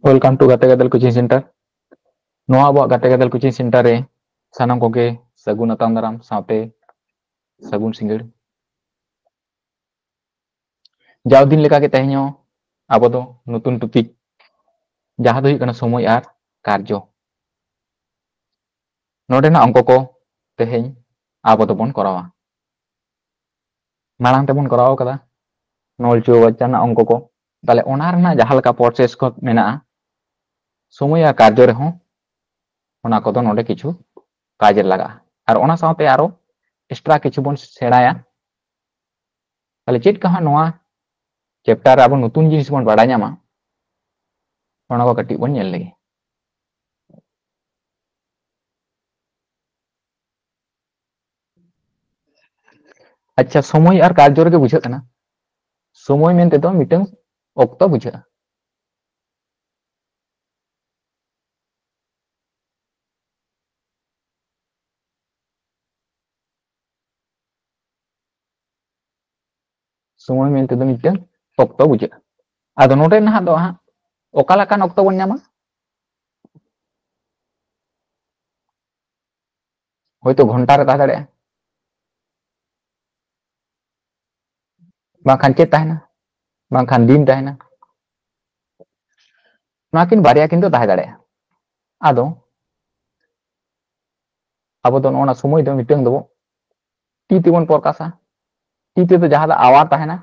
Welcome to Gate Gadel Coaching Center. Noa abo Gate Gadel Coaching Center re sanam koge sagun atang daram saute sagun singgir. Jaw din leka ke tehenyo abo do nutun topik jaha do kana somoy ar karjo. Node na angko ko teheny abo do bon korawa. Marang te bon koraw kada nol chu baccha na angko ko tale onar na jaha leka process ko mena somoy ar karjo rehon ona ko do node kichu kajer laga ar ona saute aro extra kichu bon seraya tale chit kaha noa chapter अब नतून जिनिस बन बाड़ा ᱧᱟᱢᱟ ona ko kati bon ñel legi अच्छा समय और कार्य रे बुझा कना समय मेनते तो मिटन ऑक्तो बुझा समय मेनते तो मिटन ऑक्तो बुझा आदो नोटे ना दो हा ओकाला कान ऑक्तो बन ᱧᱟᱢᱟ होयतो घंटा रे ता दाड़े बाखान चेत ताहेना बाखान दिन ताहेना नाकिन बारिया किन तो ताहे दाड़े आदो अब तो ओना समय दो मिटन दो टी तिबन प्रकाशा टी ते तो जहां आवार ताहेना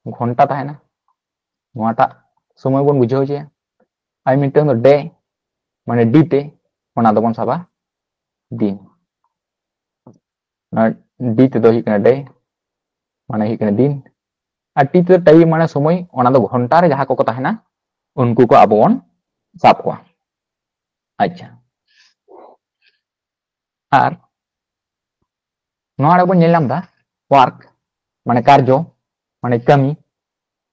घंटा ताहेना नोटा समय बन बुझाव जे आई मिटन दो डे माने डी ते ओना दो बन साबा दिन ना डी ते दो ही कना डे माने ही कना दिन আর টি তে টাইম মানে সময় ওনা দো ঘন্টা রে যাহা को তাহেনা उनको को अब बन साब को अच्छा আর नोआ बन नेलाम दा वर्क माने कार्य माने कमी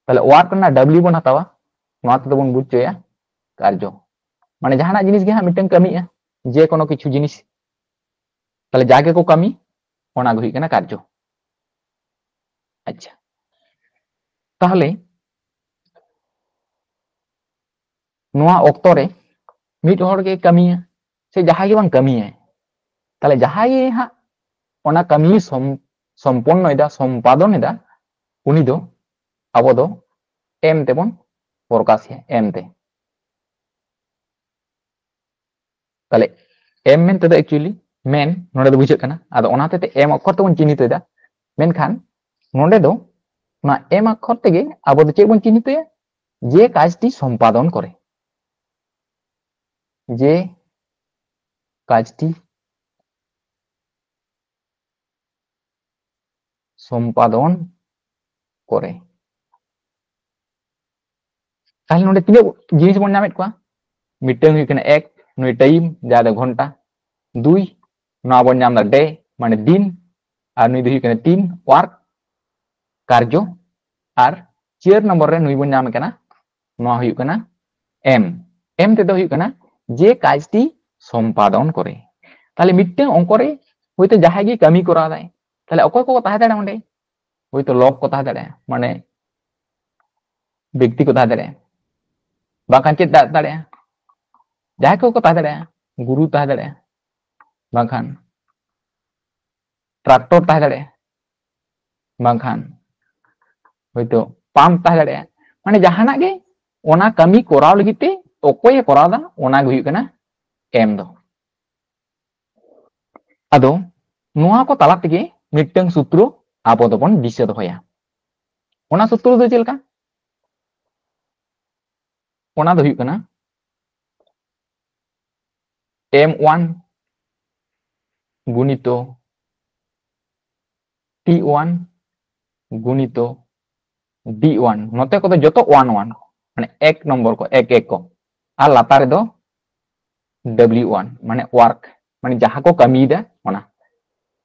ताले वर्क ना डब्ल्यू बन हतावा नोआ ते बन बुझ चया कार्य माने जहाना जिनिस गे हा मिटन कमी है जे कोनो किछु जिनिस ताले जागे को कमी ओना गई कना कार्य अच्छा ताहले नोआ ऑक्टो रे मिट हर के कमी है से जहां के बन कमी है ताले जहां ये हा ओना कमी सम्पन्न एदा सम्पादन एदा उनी दो अब दो एम ते बन प्रकाश है एम ते ताले एम मेन ते एक्चुअली मेन नोडे दो बुझे कना आदो ओना ते एम अक्षर ते बन चिन्हित एदा मेनखान नोडे दो ना एम अक्षर तेगे अब दो चे बन चिन्हित है जे काजटी सम्पादन करे जे काजटी सम्पादन करे ताहले नोडे तिने जिनिस बन नामेत कोआ मिटन हुई कना एक नुई टाइम जादा घंटा दुई ना बन नाम डे माने दिन और नुई हुई कना तीन वर्क कार्य और चेयर नंबर रे नुई बन नाम कना नो हुई कना एम एम ते दो हुई कना जे काजटी सम्पादन करे ताहले मिटन अंक रे होइतो जहां गे कमी करा दाय ताहले अकय को ताहे दाड़े ओंडे होइतो लोक को ताहे दाड़े माने व्यक्ति को ताहे दाड़े बाखान चेत दाड़े जहां को ताहे दाड़े गुरु ताहे दाड़े बाखान ट्रैक्टर ताहे दाड़े बाखान होइतो पंप ताहे दाड़े माने जहाना गे ओना कमी कराव लगिते अकय कराव दा ओना गे हुई कना एम दो आदो नोआ को ताला तेगे मिटन सूत्र आबो दो बन दिशा दोया ओना सूत्र दो चेलका ओना दो हुई कना M1 गुणितो T1 गुणितो D1 नोते को तो जतो 1 1 माने एक नंबर को एक एक को आ लातार दो W1 माने वर्क माने जहां को कमी दे ओना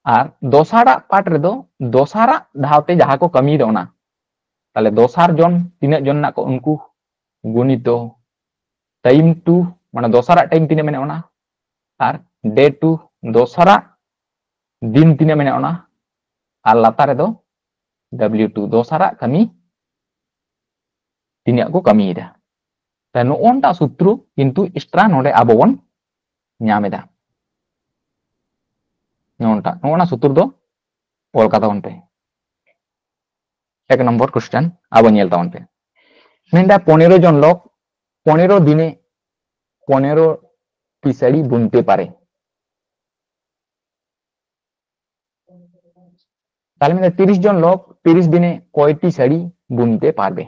और दोसारा पार्ट रे दो दोसारा धावते जहां को कमी दे ओना ताले दोसार जन तीन जन ना को उनको गुणितो टाइम 2 माने दोसारा टाइम तीन मेने ओना और डे 2 दोसारा दिन तीन मेने ओना और लातार दो W2 दोसारा कमी तीन को कमी दा ता नोटा सूत्र किंतु एक्स्ट्रा नोडे आबो बन ᱧᱟᱢᱮᱫᱟ नोना सूत्र दो ऑल का तावन पे एक नंबर क्वेश्चन आबो नेल तावन पे मेंदा 15 जन लोग 15 दिने 15 टी साड़ी बुनते पारे ताले में 30 जन लोग 30 दिने कयटी साड़ी बुनते पारबे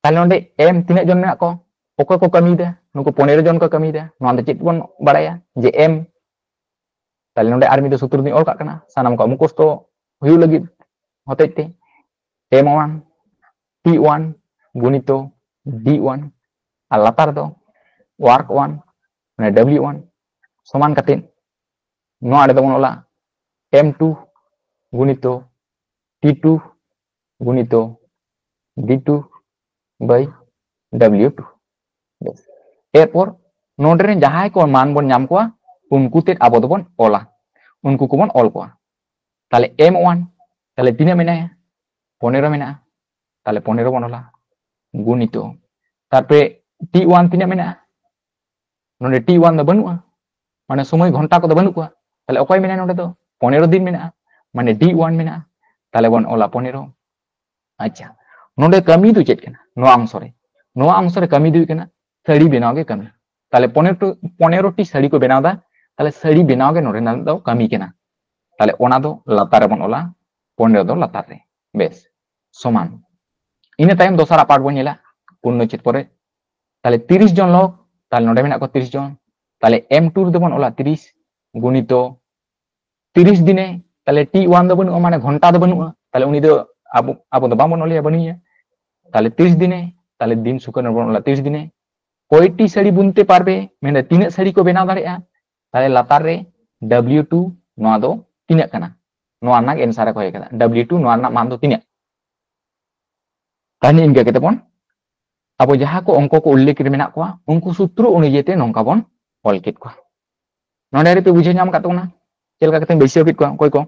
ताले ओंडे एम तिना जन मेना को ओको को कमीदा नुको 15 जन को कमीदा नोआ दे चेत बन बाड़ाया जे एम ताले नोंडे आर मिदो सूत्र नि ऑल का कना सानाम को मुखस्त हुयु लगी होतेते m1 t1 गुणितो d1 और लातार दो वर्क 1 माने w1 समान कते नोआ आडे दबन ओला m2 गुणितो t2 गुणितो d2 bye w2 बस एरपर नोडे जहां को मान बन नाम को उनको ते आबो दबन ओला उनको को बन ऑल को ताले m1 ताले तिना मेनाया 15 मेना ताले 15 बन ओला गुणितो तारपे t1 तिना मेना नोडे t1 दो बनुआ माने समय घंटा को दो बनुआ ताले ओकय मेना नोडे दो 15 दिन मेना माने d1 मेना ताले बन ओला 15 अच्छा नोडे कमी दो चेक केना नो अंश रे कमी दो केना साड़ी बनाओ के कमी ताले 15 टी साड़ी को बनाओ दा ताले साड़ी बनाओ के नोडे ना दो कमी केना ताले ओना दो लातार रे बन ओला 15 दो लातार रे बेस समान इने तायम दोसरा पार्ट बन नेला पूर्ण चित परे ताले 30 जन लोग ताले नोडे मेना को 30 जन ताले m2 दो बन ओला 30 गुणितो 30 दिने ताले t1 दो बन माने घंटा दो बनुआ ताले उनी दो आबो दो बामन ओलिया बनिया ताले 30 दिने ताले दिन सुकन बन ओला 30 दिने कयटी साड़ी बुनते पारबे मेने तीना साड़ी को बनाव दाड़ेया ताले लातार रे w2 नोआ दो तीना कना नोआ ना आंसर को हेकदा w2 नोआ ना मान दो तीना तानी इनके केते बन अब जहां को अंक को उल्लेख रे मेना को उनको सूत्र अनुयायी नोंका बन ऑल किट को नोडे रे पे बुझे नाम का तोना चेलका कते बैसे किट को कोई को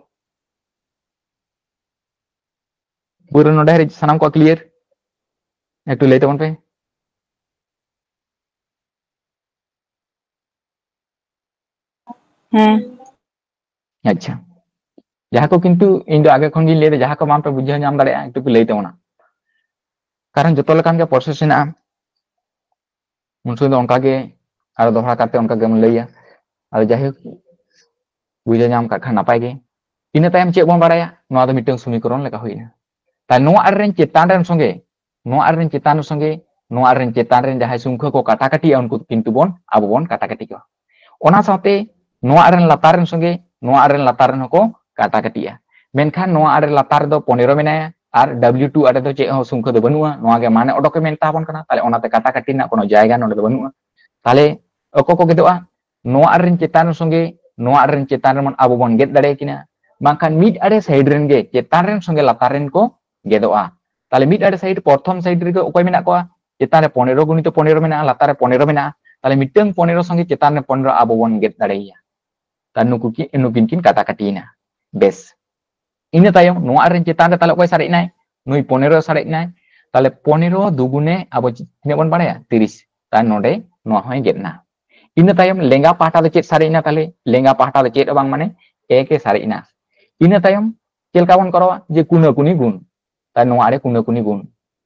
पूरा नोडे रे सनाम को क्लियर एक लई तबन पे अच्छा जहां को किंतु इन दो आगे खन गी ले जहां को मान पे बुझे नाम दाड़े एक लई तबना कारण जतो लकान के प्रोसेस ना उनसो दो उनका के आरो दोहरा करते उनका गेम लैया आरो जाहे बुझे नाम का खा नापाय गे इने तायम चे बन बाड़ाया नोआ दो मिटन समीकरण लेका होइना ता नोआ आरेन चेतान रेन संगे नोआ आरेन चेतान संगे नोआ आरेन चेतान रेन जहां संख्या को काटा काटी उनको किंतु बन आबो बन काटा काटी को ओना साथे नोआ आरेन लातार रेन संगे नोआ आरेन लातार रेन को काटा काटिया मेनखान नोआ आरे लातार दो 15 मेनाया और w2 आरे दो चे संख्या दो बनुआ नोआ गे माने ओडोक मेनता बन कना ताले ओनाते काटा काटी ना कोनो जायगा नोडे दो बनुआ ताले ओको को गेदोआ नोआ आरेन चेतान संगे नोआ आरेन चेतान रेन आबो बन गेद दाड़े किना बांखान मिड आरे साइड रेन गे चेतान रेन संगे लातार रेन को गेदोआ ताले मिड आरे साइड प्रथम साइड रे ओकय मेना को चेतान रे 15 गुणित 15 मेना लातार रे 15 मेना ताले मिटन 15 संगे चेतान रे 15 आबो बन गेद दाड़ेया ता नुकु की नुकिन किन काटा काटीना बेस इने तायम नोआ रेन चेतान रे ताले ओकय सारे नाय नुई 15 सारे नाय ताले 15 दुगुने आबो तिने बन बाड़ाया 30 ता नोडे नोआ होय गेदना इने तायम लेंगा पाटा दो चेत सारे ना ताले लेंगा पाटा दो चेत बांग माने ए के सारे ना इने तायम चेलका बन करवा जे कुना कुनी गुण ता नोआ रे कुना कुनी गुण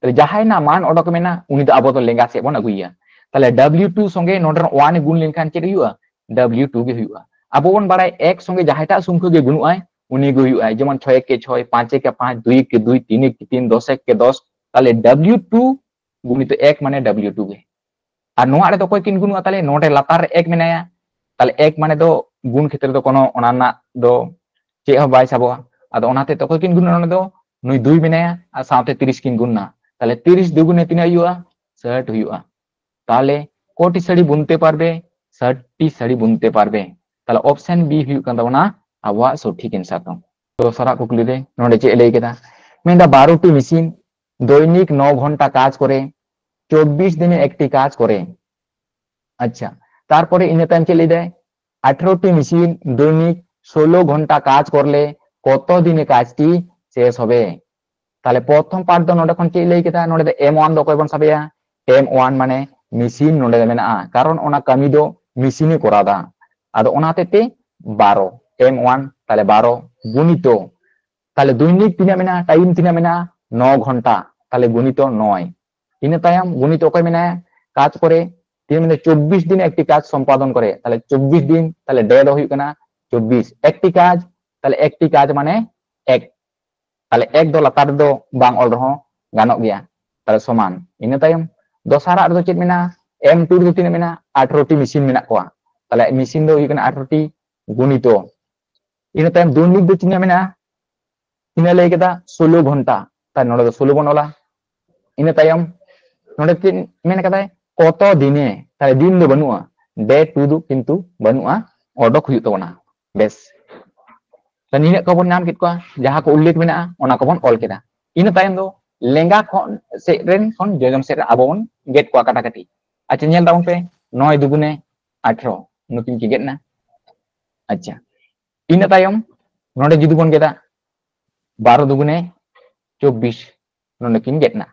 ताले जहाय ना मान ओडक मेना उनी दो आबो तो लेंगा से बन अगुइया ताले w2 संगे नोडर 1 गुण लेनखान चेत हुआ w2 गे हुआ आबो बन बाड़ाय एक संगे जहायटा संख्या गे गुणुआय उनी गे हुआ जेमन 6 के 6 5 के 5 2 के 2 3 के 3 10 के 10 ताले w2 गुणित 1 माने w2 गे और नोआ रे तो कोई किन गुणुआ ताले नोडे लातार 1 मेनाया ताले 1 माने दो गुण क्षेत्र दो कोनो ओनाना दो चे हो बाय साबोआ आदो ओनाते तो कोई किन गुण ओना दो नुई 2 मेनाया आ साथे 30 किन गुणना ताले 30 दुगुने तिना हुआ 60 हुआ ताले कोटी साड़ी बुनते पारबे 60 टी साड़ी बुनते पारबे ताले ऑप्शन बी हुआ कान ताबना आबवा सठिक आंसर तो सारा कुकली रे नोडे चे लई केदा मेंदा 12 टी मेशिन दैनिक 9 घंटा काज करे 24 दिने एकटी काज करे अच्छा तारपरे इने तायम चे लई दे 18 टी मेशिन दैनिक 16 घंटा काज करले कत दिने काजटी शेष होबे তাহলে প্রথম পার্ট ᱫᱚ ᱱᱚᱰᱮ ᱠᱷᱚᱱ ᱪᱮᱫ ᱞᱟᱹᱭ ᱠᱮᱫᱟ ᱱᱚᱰᱮ ᱫᱚ M1 ᱫᱚ ᱚᱠᱚᱭ ᱵᱚᱱ ᱥᱟᱵᱮᱭᱟ M1 মানে মেশিন ᱱᱚᱰᱮ ᱫᱚ ᱢᱮᱱᱟᱜᱼᱟ ᱠᱟᱨᱚᱱ ᱚᱱᱟ ᱠᱟᱹᱢᱤ ᱫᱚ মেশিনে ᱠᱚᱨᱟᱣᱫᱟ ᱟᱫᱚ ᱚᱱᱟ ᱦᱚᱛᱮᱡ ᱛᱮ 12 M1 তাহলে 12 গুণিত তাহলে দৈনিক তিনা মেনা টাইম তিনা মেনা 9 ঘন্টা তাহলে গুণিত 9 ইনা তায়াম গুণিত অকয় মেনা কাজ করে তিন মানে 24 দিনে একটি কাজ সম্পাদন করে তাহলে 24 দিন তাহলে ডে দ হুইক না 24 একটি কাজ তাহলে একটি কাজ মানে এক তাহলে এক দ লাতার দ বাং অল রহ গানক গিয়া তাহলে সমান ইনা তায়াম দসারা ᱨᱮᱫᱚ ᱪᱮᱫ ᱢᱮᱱᱟᱜᱼᱟ M2 ᱨᱮᱫᱚ ᱛᱤᱱᱟᱹᱜ ᱢᱮᱱᱟᱜᱼᱟ 18 টি মেশিন মেনাᱜ ᱠᱚᱣᱟ তাহলে মেশিন ᱫᱚ ᱦᱩᱭᱩᱜ ᱠᱟᱱᱟ 18 টি গুণিত ইনা তায়াম দৈনিক ᱫᱚ ᱛᱤᱱᱟᱹᱜ ᱢᱮᱱᱟᱜᱼᱟ ᱤᱱᱟᱹ ᱞᱟᱹᱭ ᱠᱮᱫᱟ 16 ঘন্টা তাই ᱱᱚᱰᱮ ᱫᱚ 16 ᱵᱚᱱ ᱚᱞᱟ ᱤᱱᱟᱹ ᱛᱟᱭᱚᱢ ᱱᱚᱰᱮ ᱪᱮᱫ ᱢᱮᱱ ᱠᱟᱫᱟᱭ কত দিনে তাহলে দিন ᱫᱚ ᱵᱟᱹᱱᱩᱜᱼᱟ ডে টু ᱫᱚ ᱠᱤᱱᱛᱩ ᱵᱟᱹᱱᱩᱜᱼᱟ অডক ᱦᱩᱭᱩᱜ ᱛᱟᱵᱚᱱᱟ ᱵᱮᱥ ᱱᱤᱱᱟᱹᱜ ᱠᱚᱵᱚᱱ ᱧᱟᱢ ᱠᱮᱫ ᱠᱚᱣᱟ ᱡᱟᱦᱟᱸ ᱠᱚ ᱩল্ᱞᱮᱠᱷ ᱢᱮᱱᱟᱜᱼᱟ ᱚᱱᱟ ᱠᱚᱵᱚᱱ ᱚᱞ ᱠᱮᱫᱟ ᱤᱱᱟᱹ ᱛᱟᱭᱚᱢ ᱫᱚ ᱞᱮᱸᱜᱟ ᱠᱷᱚᱱ ᱥᱮᱫ ᱨᱮᱱ ᱠᱷᱚᱱ ᱡᱚᱡᱚᱢ ᱥᱮᱫ ᱨᱮ ᱟᱵᱚ ᱵᱚᱱ ᱜᱮᱫ ᱠᱚᱣᱟ ᱠᱟᱴᱟᱠᱟᱴᱤ ᱟᱪᱪᱷᱟ ᱧᱮᱞ ᱛᱟᱵᱚᱱ ᱯᱮ 9 দুগুণে 18 ᱱᱩᱠᱤᱱ ᱠᱤ ᱜᱮᱫ ᱱᱟ ᱟᱪᱪᱷᱟ ᱤᱱᱟᱹ ᱛᱟᱭᱚᱢ ᱱᱚᱰᱮ ᱡᱩᱫᱤ ᱵᱚᱱ ᱜᱮᱫᱟ 12 দুগুণে 24 ᱱᱚᱰᱮ ᱠᱤᱱ ᱜᱮᱫ ᱱᱟ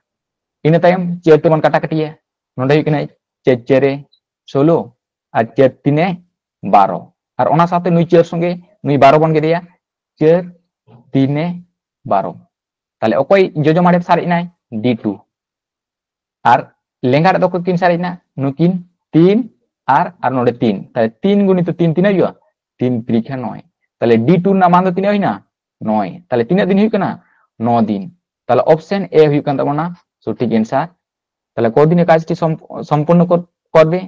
ᱤᱱᱟᱹ ᱛᱟᱭᱚᱢ ᱪᱟᱹᱨ ᱛᱮᱵᱚᱱ ᱠᱟᱴᱟᱠᱟᱴᱤᱭᱟ ᱱᱚᱰᱮ ᱦᱩᱭᱩᱜ ᱠᱟᱱᱟ ᱪᱟᱹᱨ ᱪᱟᱹᱨᱮ 16 আর 4 তিনে 12 আর ওনা সাথে নুই চার সঙ্গে নুই 12 বন গেদিয়া 4 তিনে 12 তাহলে অকয় যোজো মারে সারিজ নাই D2 আর লেঙ্গা রেদো কিন সারিজ না নুকিন 3 আর আর নডে 3 তাহলে 3 গুণিত 3 তিনা হইয়া 3 ত্রিখা 9 তাহলে D2 না মান দো তিনা হইনা 9 তাহলে তিনা দিন হইক না 9 দিন তাহলে অপশন এ হইক কান তাবনা সঠিক অ্যানসার তাহলে কদিনে কাজটি সম্পূর্ণ করবে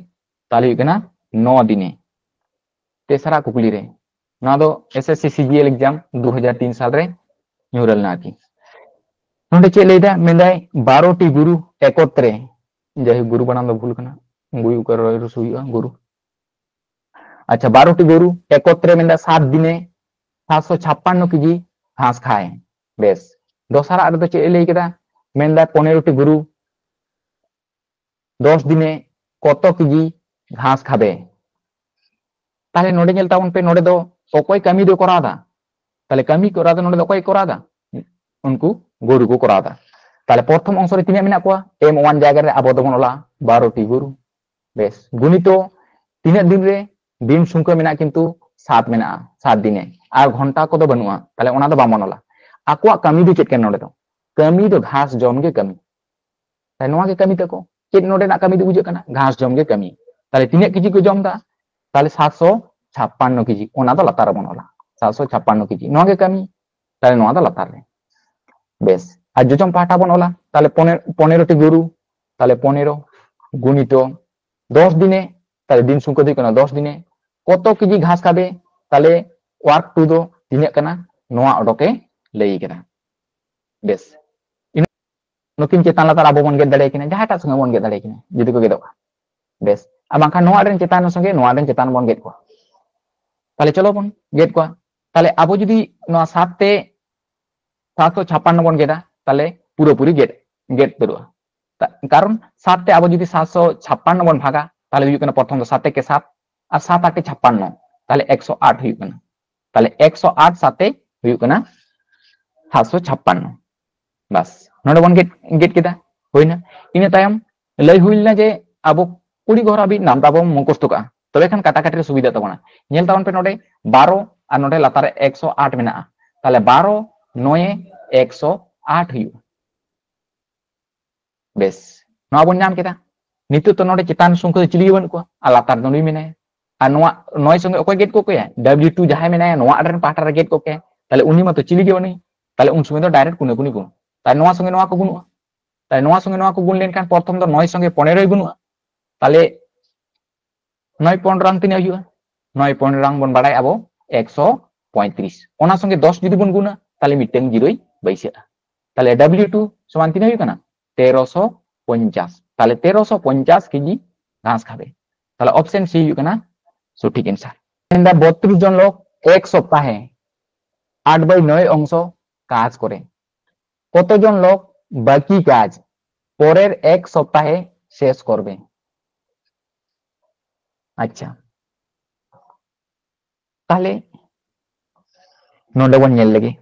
তাহলে হইক না 9 দিনে তেসরা কুকুলি রে না দো এসএসসি সিজিএল एग्जाम 2003 সাল রে নিউরাল না কি নডে চে লেদা মেন্দাই 12 টি গুরু একত্রে যাই গুরু বানাম দো ভুল কানা গুয়ু কর রস হইয়া গুরু আচ্ছা 12 টি গরু একত্রে মেন্দা 7 দিনে 756 কেজি ঘাস খায় বেশ দসারা রেদো চে লেই কেদা মেন্দা 15 টি গরু 10 দিনে কত কেজি ঘাস খাবে তাহলে নডে ñel তাবন পে নডে দো অকয় কামি দো করাদা তাহলে কামি করাদা নডে দো অকয় করাদা উনকু গরু কো করাদা তাহলে প্রথম অংশ রে তিনা মেনা কোয়া M1 জায়গা রে আবো দবন ওলা 12 টি গরু বেশ গুণিত তিনা দিন রে দিন সংখ্যা মেনা কিন্তু 7 মেনা 7 দিনে আর ঘন্টা কত বানুয়া তাহলে ওনা দো বামন ওলা আকোয়া কামি দো চেত কেন নডে দো কামি দো ঘাস জম গে কামি তাই নোয়া গে কামি তাকো চেত নডে না কামি দো বুঝে কানা ঘাস জম গে কামি তাহলে তিনা কেজি কো জম দা তাহলে 756 কেজি ওনা দো লাতার বন ওলা 756 কেজি নোয়া গে কামি তাহলে নোয়া দো লাতার রে বেশ আর যোজম পাটা বন ওলা তাহলে 15 টি গরু তাহলে 15 গুণিত 10 দিনে তাহলে দিন সংখ্যা দিক না 10 দিনে কত কেজি ঘাস খাবে তাহলে ওয়ার্ক টু দো তিনা কানা নোয়া অডকে লই কেনা বেশ নুকিন চেতান লাতার আবো বন গেদ দাড়ে কিনা যাহাটা সঙ্গে বন গেদ দাড়ে কিনা যদি কো গেদো বেশ আর বাংখান নোয়া রেন চেতান সঙ্গে নোয়া রেন চেতান বন গেদ কোয়া তাহলে চলো বন গেদ কোয়া তাহলে আবো যদি নোয়া 7 তে 756 বন গেদা তাহলে পুরোপুরি গেট বেরোয়া কারণ 7 তে আবো যদি 756 বন ভাগা তাহলে হইব কেন প্রথম 7 থেকে 7 আর 7 8 56 তাহলে 108 হইব কেন তাহলে 108 সাথে হইব কেন 756 বাস নডে বন গেট কেদা হইনা ইনা তায়াম লই হইলনা যে আবো কুড়ি ঘর আবি নাম তাবো মুখস্থ কা তবে খান কাটাকাটির সুবিধা তাবনা ñel তাবন পে নডে 12 আর নডে লাতারে 108 মেনা তাহলে 12 9 108 হইব বেশ নোয়া বন ñam কেদা নিতু তো নডে চেতান সংখ্যা চিলি বন को আর লাতার নডি মেনে আর নোয়া 9 সঙ্গে অকয় গেট কো কে W2 যাহাই মেনে নোয়া আডার পাটা রে গেট কো কে তাহলে উনি মতো চিলি গে বনি তাহলে উন সময় তো ডাইরেক্ট কুনে কুনি গুণ তাই নোয়া সঙ্গে নোয়া কো গুণ তাই নোয়া সঙ্গে নোয়া কো গুণ লেনখান প্রথম তো 9 সঙ্গে 15 গুণ তাহলে 9 15 রাং তিনে হইবা 9 15 রাং বন বাড়াই আবো 135 ওনা সঙ্গে 10 যদি বন গুণা তাহলে মিটেং জিরোই বাইসা তাহলে W2 সমান তিনে হইব না 1350 তাহলে 1350 কেজি ঘাস খাবে তাহলে অপশন সি হইব না সঠিক অ্যানসার এন্ডা 32 জন লোক এক সপ্তাহে 8/9 অংশ কাজ করে কতজন লোক বাকি কাজ পরের এক সপ্তাহে শেষ করবে আচ্ছা তাহলে নোডে বন ñel legi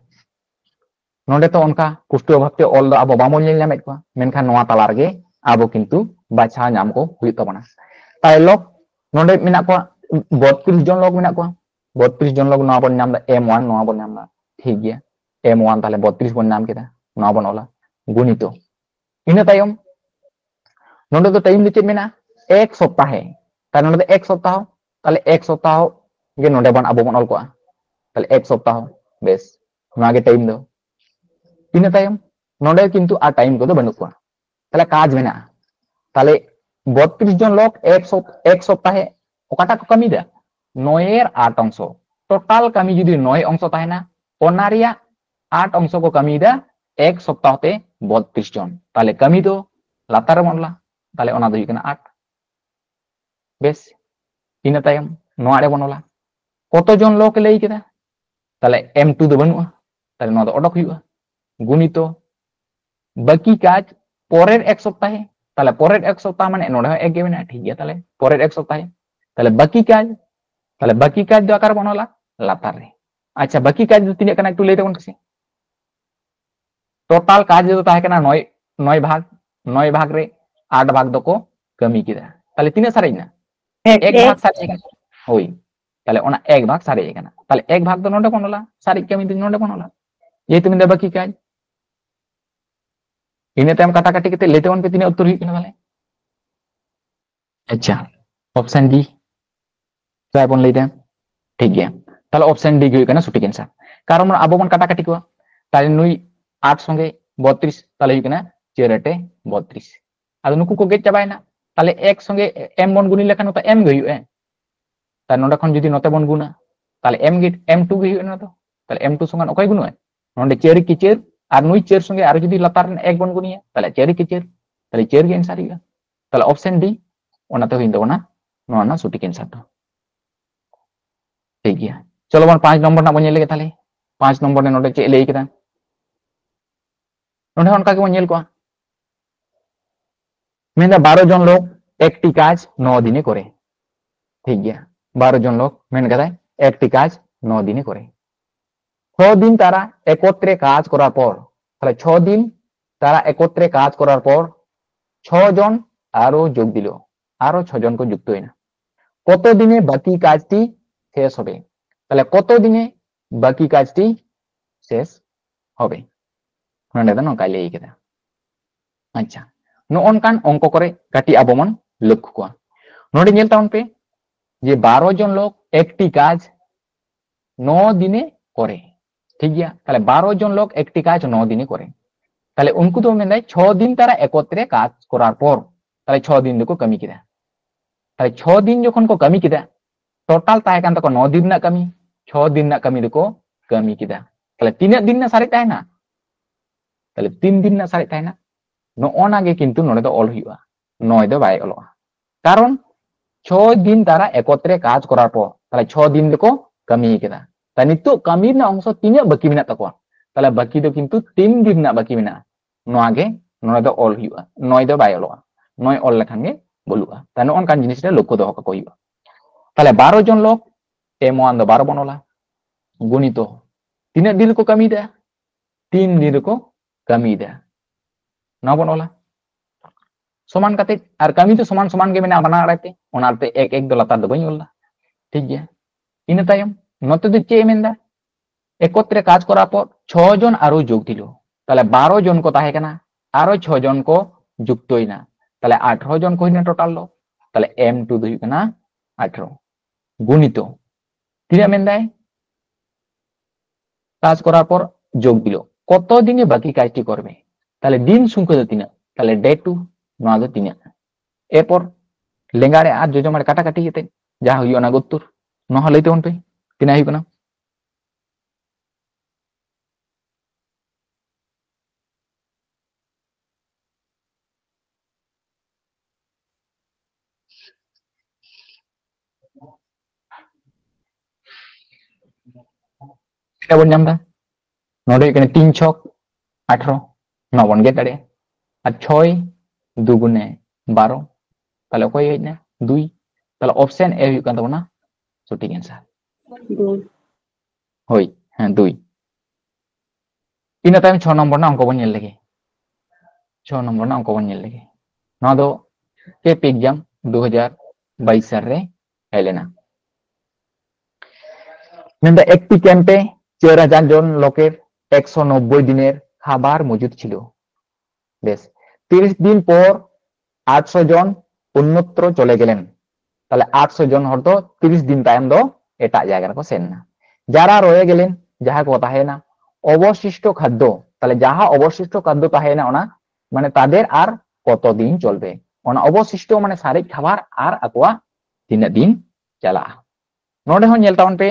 नोडे तो उनका पुष्टि भावते ऑल अब बामोन नेल नामेत को मेनखान नोआ तला रगे अब किंतु बाछा नाम को हुई तबना ताई लोग नोडे मेना को 32 जन लोग मेना को 32 जन लोग नोआ बन नाम दा M1 नोआ बन नाम दा ठीक गया M1 ताले 32 बन नाम केदा नोआ बन ओला गुणितो इन तायम नोडे तो टाइम लिचेत मेना एक सप्ताह है ताले नोडे एक सप्ताह ताले एक सप्ताह गे नोडे बन अब बन ऑल को ताले एक सप्ताह बेस नोआ गे टाइम दो इन तायम नोडे किंतु आ टाइम को दो बनु को ताले काज मेना ताले 32 जन लोग एक सप्ताह है ओकाटा को कमी दा 9 8 अंश टोटल कमी जुदी 9 अंश ताहेना ओना रिया 8 अंश को कमी दा एक सप्ताह ते 32 जन ताले कमी दो लातार मनला ताले ओना दो हुई 8 बेस इन तायम नोआ रे बनोला कत जन लोग लई केदा ताले M2 दो बनुआ ताले नोआ दो ओडक हुआ गुणितो बाकी काज परेर एक सप्ताह है ताले परेर एक सप्ताह माने नोडे एक गे मेना ठीक गया ताले परेर एक सप्ताह ताले बाकी काज दो आकार बनोला लातार रे अच्छा बाकी काज दो तिने कना एकटू लई देबन कसे टोटल काज दो ताहे कना 9 भाग रे 8 भाग दो को कमी किदा ताले तिने सारेना एक भाग सारे होई ताले ओना एक भाग सारे कना ताले एक भाग दो नोडे बनोला सारे कमी दो नोडे बनोला ये तुम बाकी काज इन टाइम काटा काटी के लेते पे तीन उत्तर हुई अच्छा ऑप्शन डी ट्राई बन लेते ठीक गया ताले ऑप्शन डी हुई सठिक आंसर कारण अब बन काटा काटी को ताले नुई 8 संगे 32 ताले हुई 4 8 32 अब नुकु को गेट चाबायना ताले एक संगे m बन गुनी लेखान तो m गे हुई ताले नोडे खन जुदी नोते बन गुना ताले m गेट m2 गे हुई ना तो ताले m2 संगे ओकय गुनुआ नोडे 4 की 4 और नुई 4 संगे और जुदी लतार एक बन गुनिया ताले 4 की 4 ताले 4 गे आंसर हुई ताले ऑप्शन डी ओना तो हुई दोना नोना सठिक आंसर तो ठीक गया चलो बन 5 नंबर ना बन नेल ताले 5 नंबर ने नोडे चे लई केदा नोडे उनका के बन नेल को मेना 12 जन लोग एकटी काज 9 दिने करे ठीक गया 12 जन लोग मेन कदा एकटी काज 9 दिने करे 6 दिन तारा एकत्रे काज करार पर তাহলে 6 दिन तारा एकत्रे काज करार पर 6 जन आरो जोग दिल आरो 6 जन को जुक्त हইনা কত দিনে বাকি কাজটি শেষ হবে তাহলে কত দিনে বাকি কাজটি শেষ হবে নন্ডে দন কাইলে কেদা আচ্ছা नोनकान अंक करे काटी आबमन लक्ष्य को नोडे नेल ताउन पे जे 12 जन लोग एकटी काज 9 दिने करे ठीक गया ताले 12 जन लोग एकटी काज 9 दिने करे ताले उनको तो मेंदाय 6 दिन तारा एकत्रे काज करार पर ताले 6 दिन को कमी किदा ताले 6 दिन जखन को कमी किदा टोटल ताहे कान तको 9 दिन ना कमी 6 दिन ना कमी को कमी किदा ताले 3 दिन ना सारे ताहेना ताले 3 दिन ना सारे ताहेना नोना गे किंतु नोडे दो ऑल हुआ 9 दो बाय ऑल कारण 6 दिन तारा एकत्रे काज करार पर ताले 6 दिन को कमी केदा ता नितो कमी ना अंश तीन बाकी मेना तको ताले बाकी दो किंतु 3 दिन ना बाकी मेना नोआ गे नोडे दो ऑल हुआ 9 दो बाय ऑल 9 ऑल लेखान गे बोलुआ ता नोन कान जिनिस रे लक्ष्य दो को हुआ ताले 12 जन लोग M1 दो 12 बनोला गुणितो तीन दिन को कमी दा 3 दिन को कमी दा ना बनोला समान कते और कमी तो समान समान के मेना बना रहते ओनाते एक एक दो लतार दो बई ओला ठीक गया इन तायम नते दो चे मेंदा एकत्रे काज करा पर 6 जन आरो जोग दिलो ताले 12 जन को ताहे कना आरो 6 जन को जुक्त होइना ताले 18 जन को हिना टोटल लो ताले M2 दो हुइना 18 गुणितो तिना मेंदाय काज करा पर जोग दिलो कत दिने बाकी काजटी करबे ताले दिन संख्या दो तीना ताले डे 2 नोआ दो तीना एरपर लेंगारे आर जोजो मारे काटा काटी केते जा हुइयो ना उत्तर नोहा लैते उन पे तीना हुइ कना kita bon nyam da node kene 3 छक 18 9 bon get dare আর 6 2 গুণে 12 তাহলে কয় হই না 2 তাহলে অপশন এ হই কান তবনা সঠিক आंसर হই হ্যাঁ 2 इन तायम 6 नंबर ना अंक बन नेल लगे 6 नंबर ना अंक बन नेल लगे ना दो केप एग्जाम 2022 साल रे हेलेना मेंदा एकटी कैंपे 4000 जन लोकेर 190 दिनेर खाबार मौजूद छिलो बेस 30 दिन पर 800 जन अन्यत्र चले गेलेन তাহলে 800 জন হর তো 30 দিন টাইম দো এটা জায়গা রকো সেন না যারা রয়ে গেলেন যাহা কথা হয় না অবশিষ্ট খাদ্য তাহলে যাহা অবশিষ্ট খাদ্য তাহে না ওনা মানে তাদের আর কতদিন চলবে ওনা অবশিষ্ট মানে সারিক খাবার আর আকোয়া 3 দিন চালা নোডে হন নেল তাউন পে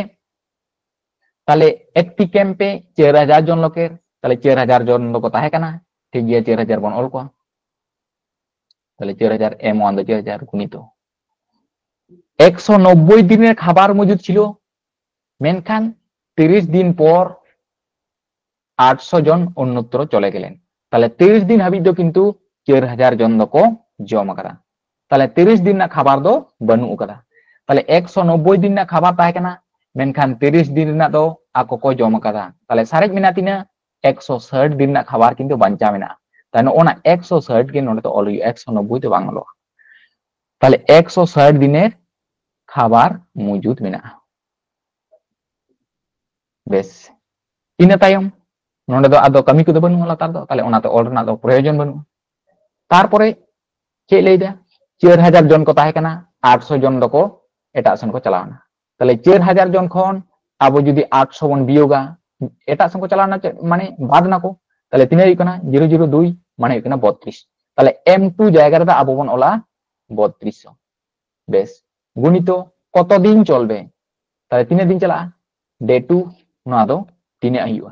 তাহলে একটি ক্যাম্পে 4000 জন লোকের তাহলে 4000 জন লোক তাহে কানা ঠিক গিয়া 4000 বন অল কোয়া তাহলে 4000 m1 দো 4000 গুণিত 190 দিনের খাবার মজুদ ছিল মেনখান 30 দিন পর 800 জন অন্যত্র চলে গেলেন তাহলে 30 দিন হাবিদ কিন্তু 4000 জন দো জমা করা তাহলে 30 দিন না খাবার দো বানু করা তাহলে 190 দিন না খাবার তাহে কানা মেনখান 30 দিন না দো ako ko joma kara তাহলে সারেক মিনা তিনা 160 দিন না খাবার কিন্তু বাঞ্চা মেনা তাই না ওনা 160 কে নলে তো অল 190 তো বাংলো তাহলে 160 দিনের খাবার মজুদ মেনা বেশ ইনা তায়ম নলে তো আদো কামি কো বানু লাতার দো তাহলে ওনা তো অল না দো প্রয়োজন বানু তারপরে কে লেইদা 4000 জন কো তাহে কানা 800 জন দকো এটা আসন কো চালাওনা তাহলে 4000 জন খন আবো যদি 800 বন বিয়োগা এটা আসন কো চালাওনা মানে বাদ না কো তাহলে তিনে ইকনা 002 মানে ইকনা 32 তাহলে m2 জায়গা রে আবো বন ওলা 3200 বেশ গুণিত কতদিন চলবে তাহলে 3 দিন চালা ডে 2 না দো 3 আইয়া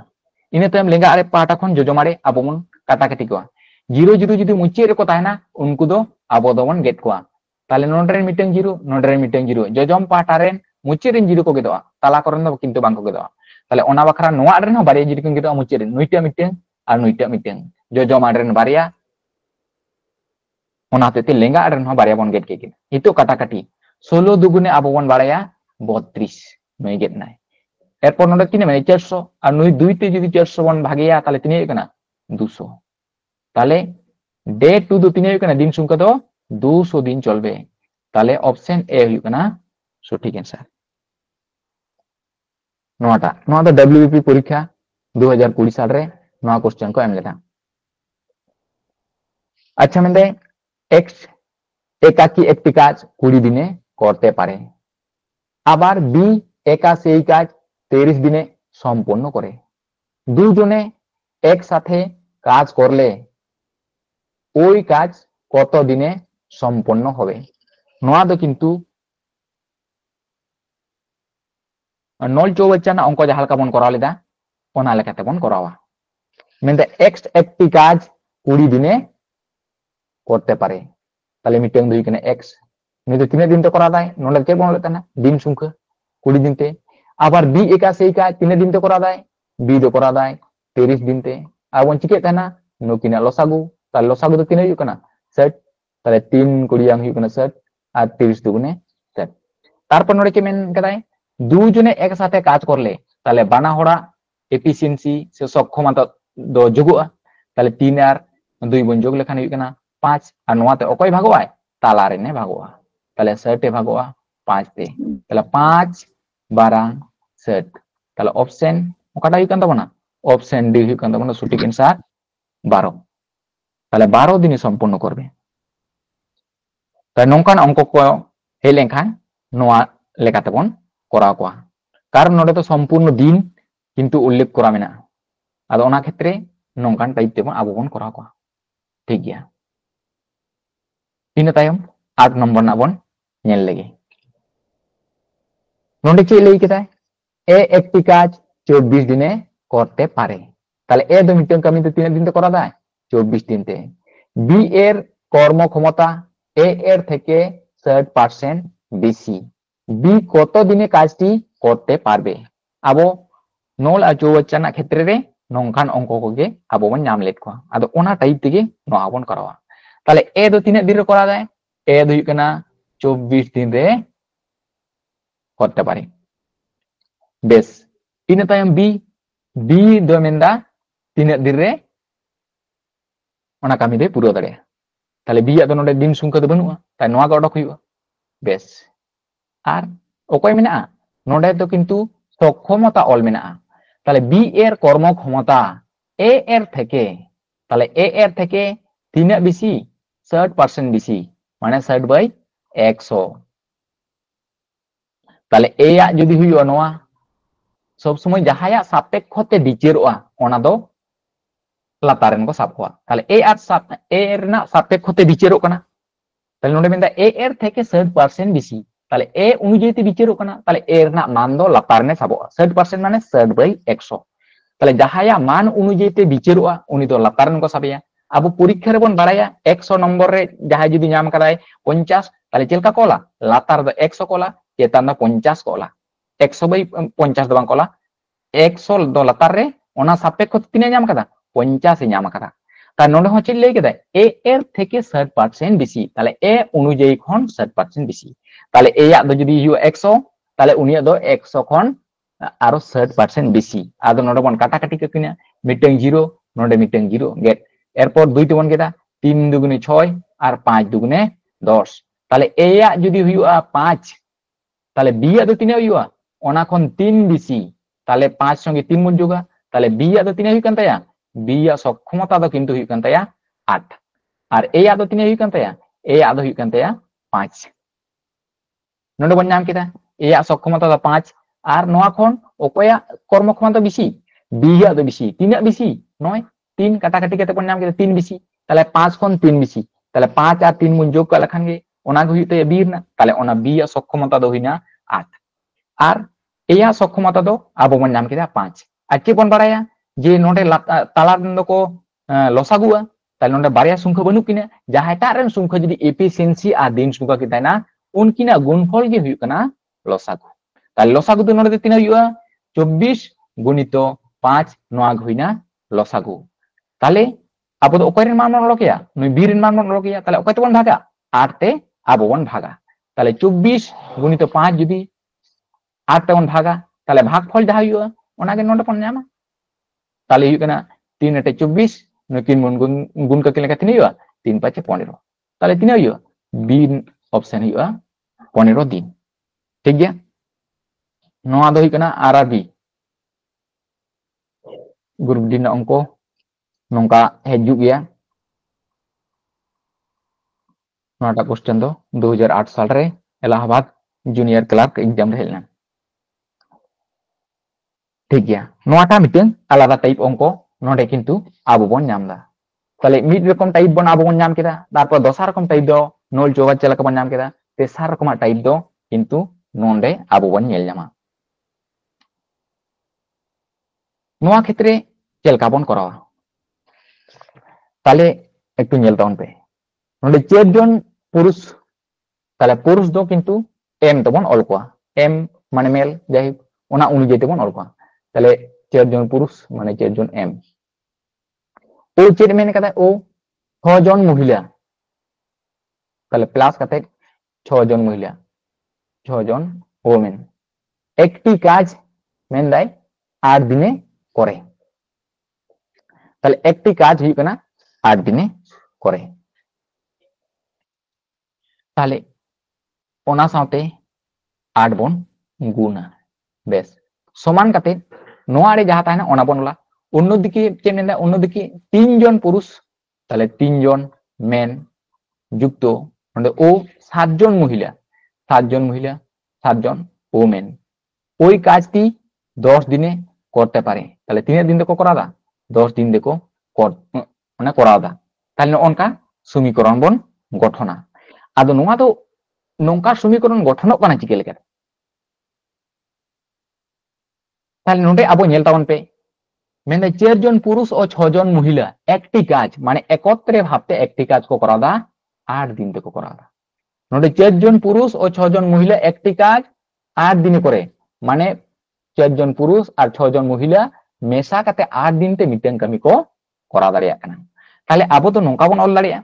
ইনে তাম লেঙ্গা আরে পাটা খন জজমারে আবো মন কাটাকাটি কোয়া 00 যদি মুচি রে কো তাহেনা উনকু দো আবো দো বন গেট কোয়া তাহলে নডরে মিটেং 0 নডরে মিটেং 0 জজম পাটারেন মুচি rain 0 ko gedoa tala koren do kintu bang ko gedoa tale ona bakra noa ren ho bari jiri kin gedoa muci ren nuita miteng ar nuita miteng jojo madren baria ona te lenga ren ho baria bon get ke kin itu kata kati 16 dugune abo bon baraya 32 noi get nai এরপর নলে তিনে মানে 400 আর নই দুইতে যদি 400 বন ভাগিয়া তাহলে তিনে কেনা 200 তাহলে ডে 2 দো তিনে কেনা দিন সংখ্যা তো 200 দিন চলবে তাহলে অপশন এ হই কেনা সঠিক आंसर नोटा नोआ द डब्ल्यूबीपी परीक्षा 2020 साल रे नोआ क्वेश्चन को एम लेता अच्छा मेंदे एक्स एकाकी एकटी काज 20 दिने करते पारे আবার বি একা সেই কাজ 30 দিনে সম্পন্ন করে দুজনে একসাথে কাজ করলে ওই কাজ কত দিনে সম্পন্ন হবে নোয়া দ কিন্তু नल चौबच्चा अंक जहाँ बन करा लेदा ओना लेकाते बन करावा मेनते एक्स एकटी काज 20 दिने करते पारे ताले मिटेंग दुई कने एक्स नि तो 3 दिन तो करा दाय नोले के बन लेता ना दिन संख्या 20 दिन ते आबार बी एका सेई काज 3 दिन तो करा दाय बी दो करा दाय 30 दिन ते आ बन चिके ताना नुकिना लसागु ताले लसागु तो 3 हुई कना 60 ताले 3 कुड़ियां हुई कना 60 আর 30 দুগুণে 60 তারপর নড়ে কি মেন করায় দুজনে একসাথে কাজ করলে তাহলে বানা হড়া এফিসিয়েন্সি সে সক্ষমতা দ যোগা তাহলে 3 আর 2 বন যোগ লেখান হই কানা 5 আর নোয়াতে অকয় ভাগওয়াই তালারে নে ভাগওয়া তাহলে 60 ভাগওয়া 5 তে তাহলে 5 12 60 তাহলে অপশন ওকাটা হই কান তাবনা অপশন ডি হই কান তাবনা সঠিক आंसर 12 তাহলে 12 দিনে সম্পূর্ণ করবে তাই নংকান অঙ্ক কো হেই লেখান নোয়া লেখাতে বন করা কোয়া কারণ নডে তো সম্পূর্ণ দিন কিন্তু উল্লেখ করা মেনা আদো ওনা ক্ষেত্রে নংকান টাইপ তেবন আবো বন করা কোয়া ঠিক গিয়া ইনা তায়ম 8 নম্বর না বন নেল लेगे নডে কি লেই কেতায় এ একটি কাজ 24 দিনে করতে পারে তাহলে এ দো মিটার কামি তো 3 দিন তো করা যায় 24 দিনতে বি এর কর্মক্ষমতা এ এর থেকে 60% বেশি বি কত দিনে কাজটি করতে পারবে আবো নল আর চৌবচ্চা ক্ষেত্রে রে নংখান অঙ্ক কোগে আবো বন নাম লেট কোয়া আদো ওনা টাইপ থেকে নোয়া বন করাওয়া তাহলে এ দো 3 দিন করা যায় এ দো হুই কানা 24 দিন রে করতে পারে বেশ ইনা তায়ম বি বি দো মেন্দা तीन दिन रे ओना कामी दे पूरा दाड़े ताले बी आदो नोडे दिन संख्या दो बनुआ ताई नोआ गा ओडक हुइबा बेस आर ओकय मेना नोडे तो किन्तु सक्षमता ऑल मेना ताले बी एर कर्म क्षमता ए एर थेके ताले ए एर थेके तीना बेसी 60% बेसी माने 60 बाई 100 ताले ए या जुदी हुइबा नोआ सब समय जहाया सापेक्षते बिचारोआ ओना दो लातारेन को साब कोआ ताले ए आर साब ए रेना सापेक्षते बिचारो कना ताले नोडे मेनदा ए एर थेके 60% बेसी ताले ए अनुयायीते बिचारो कना ताले ए रेना मान दो लातारने साबोआ 60% माने 60 बाई 100 ताले जहाया मान अनुयायीते बिचारोआ उनी दो लातारन को साबेया अब परीक्षा रे बोन बाड़ाया 100 नंबर रे जहाय जुदी नाम कदाय 50 ताले चेलका कोला लातार दो 100 कोला चेतान दो 50 कोला 100 बाई 50 दो बांग कोला 100 दो लातार रे ओना सापेक्ष तिना नाम कदा 50 ए नाम कदा ता नोडे हो चेल लई केदा ए एर थेके 60% बेसी ताले ए अनुयायी खन 60% बेसी ताले ए या दो जुदी हियो 100 ताले उनिया दो 100 खन आरो 60% बेसी आदो नोडे बोन काटा काटी के किना मिटeng जीरो नोडे मिटeng जीरो गेट एरपर दुई तेबन केदा 3 दुगुने 6 और 5 दुगुने 10 ताले ए या जुदी हुआ 5 ताले बी या दो तिना हुआ ओना खन 3 बेसी ताले 5 संगे 3 बन जोगा ताले बी या दो तिना हुई कांताया बी या सक्षमता दो किन्तु हुई कांताया 8 और ए या दो तिना हुई कांताया ए या दो हुई कांताया 5 नोडे बन नाम केदा ए या सक्षमता दो 5 और नोआ खन ओकया कर्म क्षमता बेसी बी या दो बेसी तिना बेसी 9 3 काटा काटी केते बन नाम केदा 3 बेसी ताले 5 खन 3 बेसी ताले 5 और 3 बन जोग का लखान गे ओना गो हुई बी ना ताले ओना बी या सक्षमता दो हुईना 8 और ए या सक्षमता दो आबो बन नाम केदा 5 আর কে বন বাড়ায়া যে নোটে তালার দো লসাগুয়া তাহলে নোটে বাড়িয়া সংখ্যা বনু কিনা যাহাটা রেন সংখ্যা যদি এফিসিয়েন্সি আর দিন সংখ্যা কি তাইনা উনকিনা গুণফল গে হুইউ কানা লসাগু তাহলে লসাগু তো নোটে তিনা হুইয়া 24 গুণিত 5 নোয়া হইনা লসাগু তাহলে আবো তো অকয়রেন মান মন লকিয়া নই বীরেন মান মন লকিয়া তাহলে অকয় তো বন ভাগা 8 তে আবো বন ভাগা তাহলে 24 গুণিত 5 যদি 8 তে বন ভাগা তাহলে ভাগফল যাহা হুইয়া ओनागे नोडे पन नामा ताले हुई कना 3 अटे 24 नो 3 गुण गुण का केले कतिन हुआ 3 5 15 ताले तिना हुआ बी ऑप्शन हुआ 15 दिन ठीक गया नोआ दो हुई कना आरआरबी ग्रुप डी ना अंको नोंका हेजु गया नोटा क्वेश्चन दो 2008 साल रे इलाहाबाद जूनियर क्लर्क एग्जाम रे हेलना ठीक गया नोटा मिटें आलादा टाइप अंको नोडे किन्तु आबो बन नामदा ताले मिड रकम टाइप बन आबो बन नाम केदा तारपर दोसार रकम टाइप दो नोल जोगा चलका बन नाम केदा तेसार रकम टाइप दो किन्तु नोंडे आबो बन नेल नामा नोआ क्षेत्रे चलका बन करावा ताले एकटु नेल ताउन पे नोडे 4 जन पुरुष ताले पुरुष दो किन्तु एम तो बन ऑल कोआ एम माने मेल जाहि ओना अनुयायी तो बन ऑल कोआ ताले 4 जन पुरुष माने 4 जन एम ओ चेड मेन कदा ओ 6 जन महिला ताले प्लस कते 6 जन महिला 6 जन वोमेन एकटी काज मेन दाय 8 दिने करे ताले एकटी काज हुई कना 8 दिने करे ताले ओना साथे 8 बन गुना बेस समान कते नोआ रे जहां ताहना ओना बनला अन्यदिके चेन मेनदा अन्यदिके 3 जन पुरुष ताले 3 जन मेन যুক্ত মানে ও 7 জন মহিলা 7 জন ওমেন ওই কাজটি 10 দিনে করতে পারে তাহলে 3 দিন দেখো করা দা 10 দিন দেখো মানে করা দা তাহলে অনকা সমীকরণ বন গঠনা আদো নোয়া তো নঙ্কা সমীকরণ গঠনক কানা চিকে লেখা তাহলে নোটে আবো নেল তাবন पे মেনে 4 জন পুরুষ ও 6 জন মহিলা একটি কাজ মানে একত্রে ভাবতে একটি কাজ কো করা দা 8 दिन तक करा नोटे 4 जन पुरुष और 6 जन महिला एकटी काज 8 दिन करे माने 4 जन पुरुष और 6 जन महिला मेसा काते 8 दिन ते मिटेन कमी को करा दाड़िया कना ताले आबो तो नोंका बन ऑल दाड़िया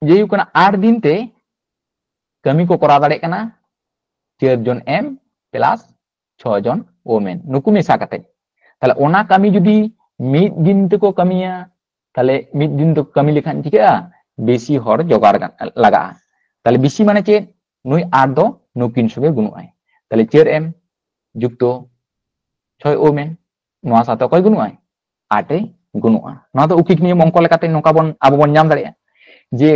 जे कना 8 दिन ते कमी को करा दाड़िया कना 4 जन एम प्लस 6 जन वोमेन नुकु मेसा काते তাহলে ওনা কামি যদি মিদ দিন তেको কামিয়া তাহলে মিদ দিন তো কামি লেখান চিকা বেশি হর জোগাড় লাগা তাহলে বেশি মানে চে নুই 8 দो নুকিন সঙ্গে গুণায় তাহলে 4m যুক্ত 6o men নোয়া সাথে কয় গুণায় 8 এ গুণা নোয়া তো উকিক নিয়ম অঙ্ক লেখাতে নকা বন আবো বন নাম দাঁড়িয়া যে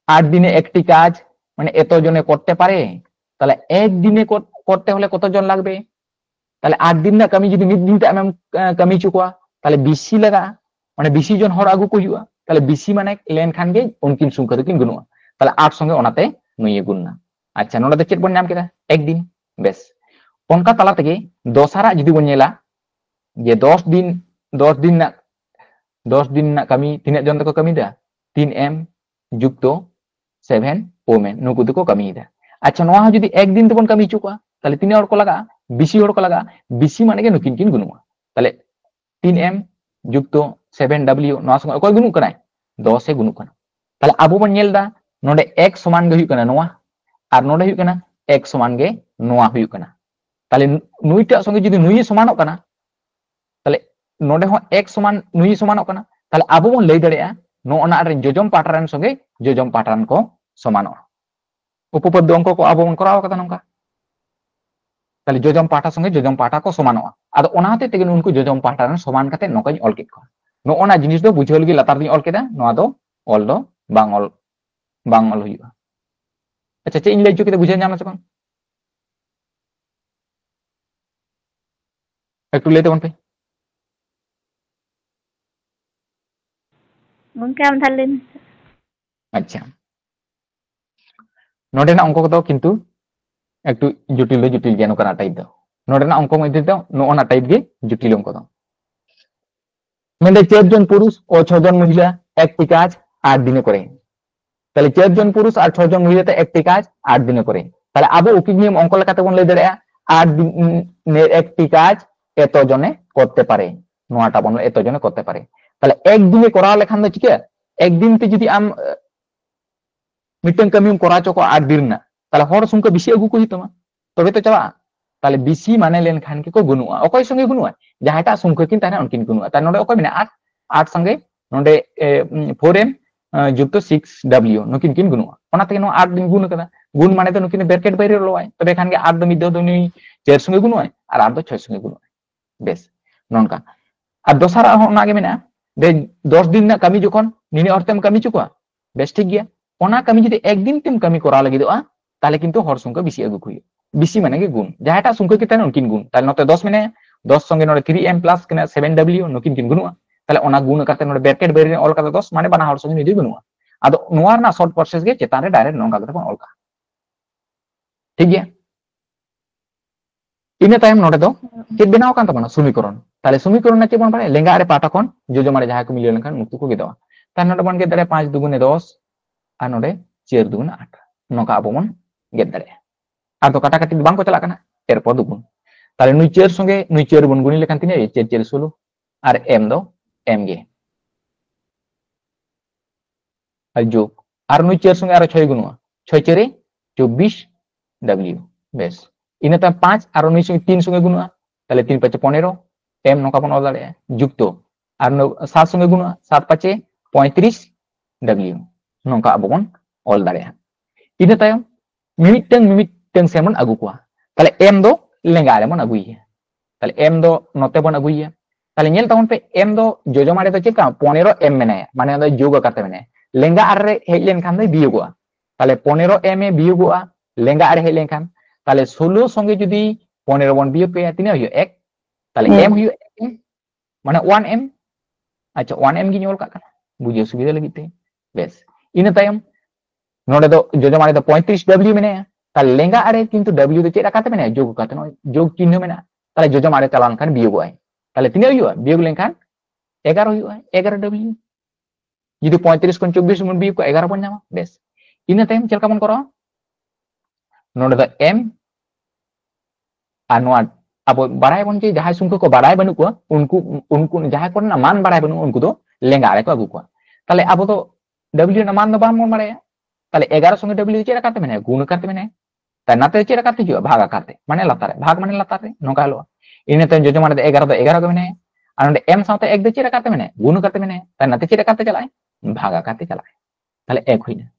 8 দিনে একটি কাজ মানে এত জনে করতে পারে তাহলে এক দিনে করতে হলে কতজন লাগবে তাহলে 8 দিন না কামি যদি মিদ দিন তে আমি কামি চুকवा তাহলে বেশি লাগা মানে বেশি জন হর আগু কো हुआ তাহলে বেশি মানে লেন খান গে উনকিন সংখ্যা কিন গুণা তাহলে 8 সঙ্গে ওনাতে নুয়ে গুণনা আচ্ছা নোডা তে চেক বন নাম কেদা একদিন বেশ অনকা তালা থেকে দশারা যদি বন নেলা যে 10 दिन ना kami tinak jon teko kami da 3m যুক্ত 7 ওমেন নুকু তeko kami da আচ্ছা নোয়া যদি একদিন তবন kami চুকवा তাহলে তিনে হড় কো লাগা বেশি হড় কো লাগা বেশি মানে গে নুকিন কিন গুনুয়া তাহলে 3m যুক্ত 7w নোয়া সঙ্গে কয় গুনুক কানায় 10 এ গুনুক কানা তাহলে আবো বন নেল दा নোডে x সমান গে হুই কানা নোয়া আর নোডে হুই কানা x সমান গে নোয়া হুই কানা তাহলে নুইটা সঙ্গে যদি নুই সমানক কানা তাহলে নোডে হো x সমান নুই সমানক কানা তাহলে আবো বন লই দাড়িয়া নো ওনা রে যোজম পাটারান সঙ্গে যোজম পাটারান को সমান উপপদ্য অঙ্ক को আবো বন করাও কথা নঙ্কা তাহলে যোজম পাটা সঙ্গে যোজম পাটা को সমান আদো ওনাতে তেগে উনকু যোজম পাটারান সমান কাতে নকাই অল কেট को নো ওনা জিনিস দো বুঝেল গি লাতার দিন অল কেদা নোয়া দো অল দো বাং অল হুইবা আচ্ছা চে ইন লই চুকিতে বুঝে নাম আছে কোন একটু লেতে বন পে Gongke am thalin. আচ্ছা নোডেনা অঙ্ক কত কিন্তু একটু জটিল জ্ঞান করা টাইপ দাও নোডেনা অঙ্ক মধ্যে দাও নো ওনা টাইপ গে জটিল অঙ্ক দাও মানে 4 জন পুরুষ ও 6 জন মহিলা একটি কাজ 8 দিনে করে তাহলে 4 জন পুরুষ আর 6 জন মহিলাতে একটি কাজ 8 দিনে করে তাহলে আবো উকিক নিয়ম অঙ্ক লেখাতে বন লই দাঁড়া 8 দিনের একটি কাজ এত জনে করতে পারে নোয়াটা বন এত জনে করতে পারে তাহলে একদিনে করা লেখান দো ঠিক একদিন তে যদি আম মিটন কামিম করা চকো 8 দিন না তাহলে হর সংখ্যা বেশি আগু কই তোমা তবে তো চাবা তাহলে বেশি মানে লেন খান কি কো গুনুয়া অকয় সঙ্গে গুনুয়া যাহাটা সংখ্যা কিন তানা উনকিন গুনুয়া তার নডে অকয় মানে 8 সঙ্গে নডে 4m যুক্ত 6w নকিন কিন গুনুয়া ওনা থেকে নো 8 দিন গুণ কাদা গুণ মানে তো নকিন ব্র্যাকেট বাইরে লয় তবে এখান কে 8 মিদ দো নি 4 সঙ্গে গুনুয়া আর 8 দো 6 সঙ্গে গুনুয়া বেশ ননকা আর দোসারা ওনা আগে মেনা দে 10 दिन না কামি যখন নিনে অর্থম কামি চুকवा বেশ ঠিক গিয়া ওনা কামি যদি একদিন তেম কামি করা লাগি দোয়া তাহলে কিন্তু হর সংখ্যা বেশি আগু কই বেশি মানে কি গুণ যাহাটা সংখ্যা কি তানে উনকিন গুণ তাহলে নতে 10 মানে 10 সঙ্গে নরে 3m প্লাস কেনা 7w নকিন কিন গুণুয়া তাহলে ওনা গুণ কাতে নরে ব্র্যাকেট বাইরে অল কাতে 10 মানে বানা হর সঙ্গে নিদি গুণুয়া আদো নোয়ার না শর্ট প্রসেস গে চেতারে ডাইরেক্ট নঙ্কা কাতে অল কা ঠিক গিয়া ইনে টাইম নরে দো চেক বেনাও কান তবনা সমীকরণ তাহলে সমীকরণ না চেবন পারে লেঙ্গা আরে পাটা কোন যোজমারে যাহা কো মিলিয়ে লেনখান মুক্তি को গে দেওয়া তার নরে বন গে দাঁড়ে 5 দুগুণে 10 আর নরে 4 দুগুণে 8 নকা আবো মন গে দাঁড়ে আর তো কাটাকাটি বাং को চালা কানা এরপর দুগুণ তাহলে নুই 4 সঙ্গে নুই 4 বন গুনি লেখান তিনে 4 4 16 আর m দো m গে আর যোগ আর নুই 4 সঙ্গে আর 6 গুণুয়া 6 4 24w বেশ ইনে তা 5 আর 9 সঙ্গে 3 সঙ্গে গুণা তাহলে 3 5 15 m নকা বন অল দাঁড়ে যুক্ত আর 7 সঙ্গে গুণা 7 5 35w নকা আবন অল দাঁড়ে ইনে তায়ম মিমিটং সেমন আগু কোয়া তাহলে m দো লেঙ্গা আরে মন আগুইয়া তাহলে m দো নতে বন আগুইয়া তাহলে ñel তাহন पे m দো যোজমারে তো চেকা 15m মেনে মানে দো যোগ করতে মেনে লেঙ্গা আরে হেলেন খান দই বিয়োগা তাহলে 15m এ বিয়োগা লেঙ্গা আরে হেলেন খান তাহলে 16 সঙ্গে যদি 15 বন বিয়োগ পেয়া তিনে হইও 1 তাহলে m হইও মানে 1m আচ্ছা 1m কি ñol কাকা বুঝিও সুবিধা লাগিতে বেশ ইনে তায়ম নোডে তো যোজমারে তো 35w মেনে তাহলে লেঙ্গা আরে কিন্তু w তো চেরা কাতে মেনে যোগ কাতে নয় যোগ চিহ্ন মেনা তাহলে যোজমারে চালান খান বিয়োগ হয় তাহলে তিনে হইও বিয়োগ লেনখান 11 হইও 11w যদি 35 কোন 24 মন বিয়োগ 11 বন যাमा বেশ ইনে তায়ম চেলকা মন করো নোডে তো m আর নোয়া अब बाराय बन के जहां संख्या को बाराय बनू को उनको जहां को ना मान बाराय बनू उनको तो लेंगा आरे को आगु को ताले अब तो w ना मान बान मन बाराय ताले 11 संगे w चेरा करते मैंने गुण करते मैंने ताई नाते चेरा करते जो भाग करते माने लतारे भाग माने लतारे नोका लो इन तम जोजो माने 11 दो 11 को मैंने और नोडे m साथे एक दे चेरा करते मैंने गुण करते मैंने ताले नाते चेरा करते चलाए भागा करते चलाए ताले एक हुईना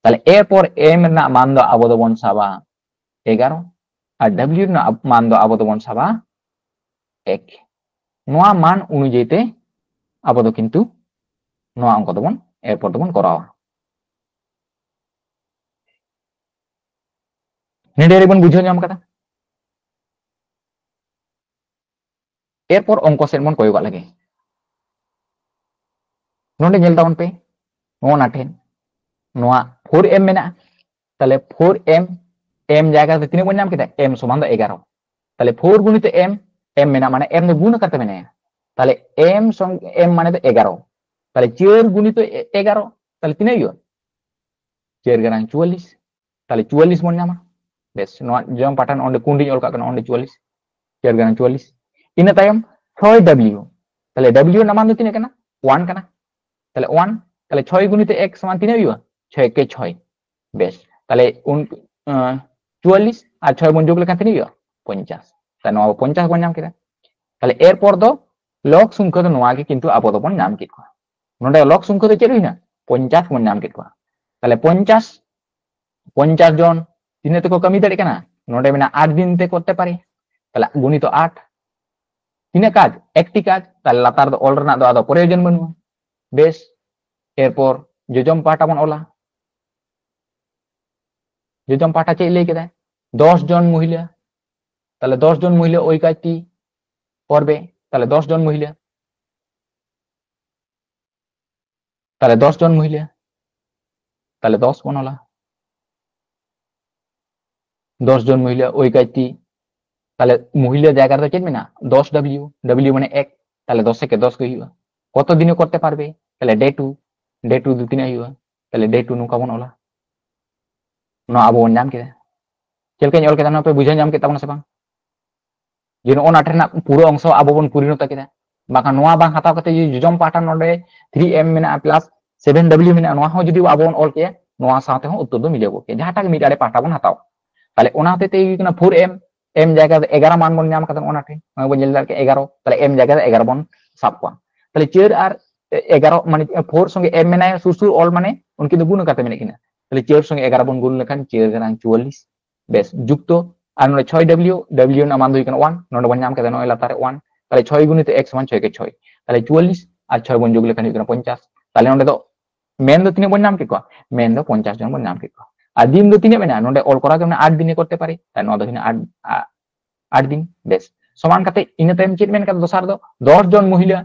ताले एरपर m ना मान दो आबो दो बन साबा 11 और w ना मान दो आबो दो बन साबा 1 नोआ मान अनुযায়ীতে आबो दो किन्तु नोआ अंक दो बन एरपर दो बन करावा नेडे बन बुझो नाम कदा एरपर अंक सेट बन कोयगा लगे नोडे नेल ताबन पे नोना ठेन नोआ 4m मेना ताले 4m m जायगा ते तिने बन नाम केदा m समान दो 11 ताले 4 गुणित m m मेना माने m दो गुण करते मैंने ताले m संग m माने तो 11 ताले 4 गुणित 11 ताले तिने यो 4 गरां 44 ताले 44 बन नामा बेस नोआ जम पाठान ओंडे कुंडी ओल का ओंडे 44 4 गरां 44 इन तायम 6w ताले w नामान दो तिने कना 1 कना ताले 1 ताले 6 गुणित 1 समान तिने यो 6 के 6 बेस ताले उन 44 আর 6 বন যোগ লেখান তিনি 50 তাই নয়া 50 বন নাম কিরা তাহলে এরপর দো লগ সংখ্যা দো নয়া কে কিন্তু আবো দো বন নাম কি কো নডে লগ সংখ্যা দো চেরি না 50 বন নাম কি কো তাহলে 50 50 জন তিনে তো কমি দাঁড়ি কেনা নডে মেনা 8 দিন তে করতে পারি তাহলে গুণিত 8 তিনে কাজ একটি কাজ তাহলে লাতার দো অল রনা দো আদো প্রয়োজন বনু বেশ এরপর যোজম পাটা বন ওলা যোজম পাটা চেয়ে লেই কেদা 10 জন মহিলা তাহলে 10 জন মহিলা ওই কাজটি করবে তাহলে 10 জন মহিলা তাহলে 10 জন মহিলা তাহলে 10 বনলা 10 জন মহিলা ওই কাজটি তাহলে মহিলা জায়গাটা চেনবে না 10w w মানে 1 তাহলে 10 থেকে 10 কইবা কত দিনে করতে পারবে তাহলে ডে 2 দু তিনে হইবা তাহলে ডে 2 নুকা বনলা নো আবো নাম কেদা चलके ऑल के पे बुझे नाम के से बांग जे नो नाठना पूरा अंश आबो बन परिणत केदा बाका नोआ बांग हताव कते जोजम पाटा नोडे 3m मेना प्लस 7w मेना नोआ हो जदी आबो बन ऑल के नोआ साथे हो उत्तर दो मिलेबो के जहाटा के मिटारे पाटा बन हताव ताले ओना ते कना 4m m जायगा 11 मान बन नाम कतन ओना टे बन जेल के 11 ताले m जायगा 11 बन साब को ताले 4 और 11 माने 4 संगे m मेना सुसुर ऑल माने उनकी दो गुण करते मेने किना ताले 4 संगे 11 बन गुण लेखान 4 गरां 44 बेस जुक्तो আর নয় 6w w না মান দুই কেন 1 নয় বন নাম কেন নয় লাতারে 1 তাহলে 6 গুণিত x সমান 6 কে 6 তাহলে 44 আর 6 বন যোগ লেখান কেন 50 তাহলে নয় তো মেন দো তিনে বন নাম কি কো মেন দো 50 জন বন নাম কি কো আর দিন দো তিনে মেনা নয় অল করা কেন 8 দিনে করতে পারি তাই নয় দিনে 8 দিন বেস সমান কাতে ইনে টাইম চেট মেন কাতে দোসার দো 10 জন মহিলা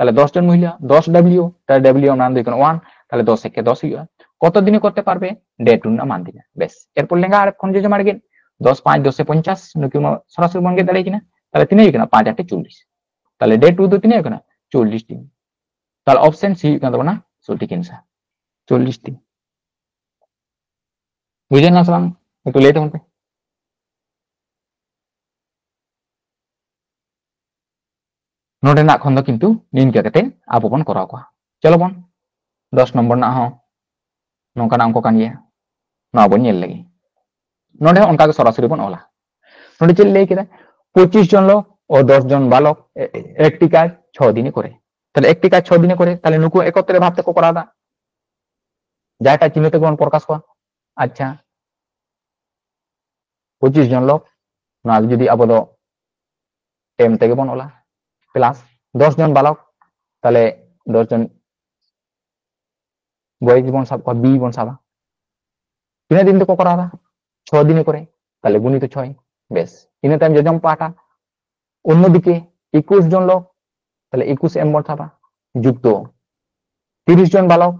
তাহলে 10 জন মহিলা 10w তাহলে w মান দুই কেন 1 তাহলে 10 থেকে 10 হইবা কত দিনে করতে পারবে ডে 2 না মান দিনা বেস এরপর লেঙ্গা আর কোন যে মার গেন 10 5 10 50 নুকি সরাসরি বন গে দাঁড়াই কিনা তাহলে তিনে কিনা 5 8 40 তাহলে ডে 2 তো তিনে কিনা 40 দিন তাহলে অপশন সি কিনা দেব না সঠিক आंसर 40 দিন বুঝেন না সালাম একটু লেট হতে নোডে না খন দো কিন্তু নিনকা কাতে আবো বন করাও को चलो बन 10 नंबर ना हो नोका ना अंक कान गया ना बन नेल लगी नोडे उनका के सरासरी बन ओला नोडे चल ले केदा 25 জন লোক ও 10 জন বালক একটি কাজ 6 দিনে করে তাহলে একটি কাজ 6 দিনে করে তাহলে নুকু একত্রে ভাবতে কো করা দা যাটা চিহ্নতে কোন প্রকাশ করা আচ্ছা 25 জন লোক না যদি আবো দো এম থেকে বন ওলা প্লাস 10 জন বালক তাহলে 10 জন বয় জীবন সব কো বি বন সাবা তিনে দিন তো কো করা দা 6 দিনে করে তাহলে গুণিত 6 বেশ ইনে টাইম যোজম পাটা অন্যদিকে 21 জন লোক তাহলে 21 m বন সাবা যুক্ত 30 জন বালক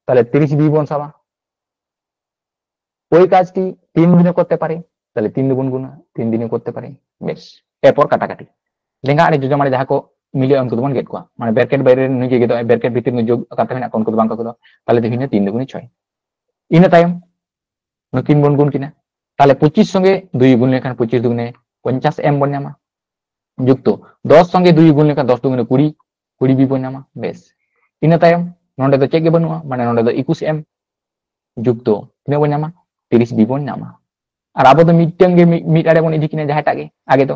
তাহলে 30 বি বন সাবা ওই কাজটি 3 দিনে করতে পারে তাহলে 3 দুগুণ গুণ 3 দিনে করতে পারে বেশ এরপর কাটাকাটি লেঙ্গা আরে যোজম মানে যাহা को মিলে অঙ্ক দবন গেট को মানে ব্র্যাকেট বাইরে নিয়ে গেতো ব্র্যাকেট ভিতর নিয়ে যোগ করতে হয় না কোন কোন বাঙ্ক গুলো তাহলে দেখিনে 3 দুগুণ 6 ইনে টাইম 3 বন গুণ কিনা তাহলে 25 সঙ্গে 2 গুণ লেখান 25 দুগুণে 50 m বন নামা যুক্ত 10 সঙ্গে 2 গুণ লেখান 10 দুগুণে 20 20 বি বন নামা বেশ ইনে টাইম নন্ডে তো চেক গে বনুয়া মানে নন্ডে তো 21 m যুক্ত তিনে বন নামা 30 বি বন নামা আর আবো তো মিডটাঙ্গে মিড আরে বন ইদি কিনা যাহাটা আগে তো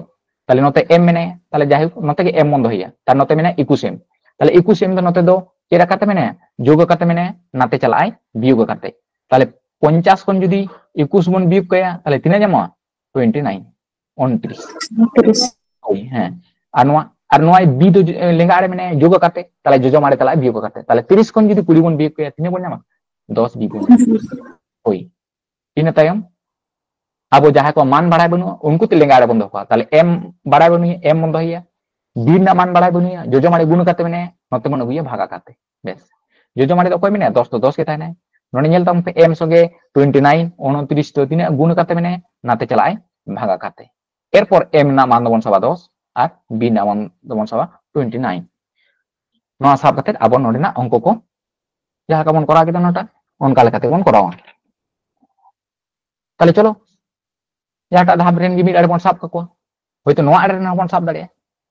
তাহলে নতে m মেনায়া তাহলে যাই হোক নতে কে m বন্ধ হইয়া তার নতে মেনায়া 21m তাহলে 21m তো নতে দো চেরা কাতে মেনায়া যোগ কাতে মেনায়া নাতে চালাই বিয়োগ কাতে তাহলে 50 কোন যদি 21 বন বিয়োগ কয়া তাহলে তিনা জামা 29 29 হ্যাঁ আর নোয়া বি তো লেঙ্গা আরে মেনায়া যোগ কাতে তাহলে যোজম আরে তাহলে বিয়োগ কাতে তাহলে 30 কোন যদি 20 বন বিয়োগ কয়া তিনা বন জামা 10 বিয়োগ ওই इन तायम अब जहां को मान बढ़ाए बनु उनको लेंगा बंद हुआ ताले m बढ़ाए बनु m बंद हुआ b ना मान बढ़ाए बनु जोजो मारे गुण करते मैंने नते मन हुआ भागा करते बेस जोजो मारे तो कोई मैंने 10 तो 10 के था ना नोने नेल तम पे m संगे 29 29 तो तीन गुण करते मैंने नाते चलाए भागा करते एरपर m ना मान दबन सभा 10 और b ना मान दबन सभा 29 नोआ साब करते अब नोने ना अंक को जहां का बन करा के नोटा उनका लेकाते बन करावा ताले चलो जहाटा धाब रेन गी मिड आड़े बन साब काको होयतो नोआ आड़े ना बन साब दाड़े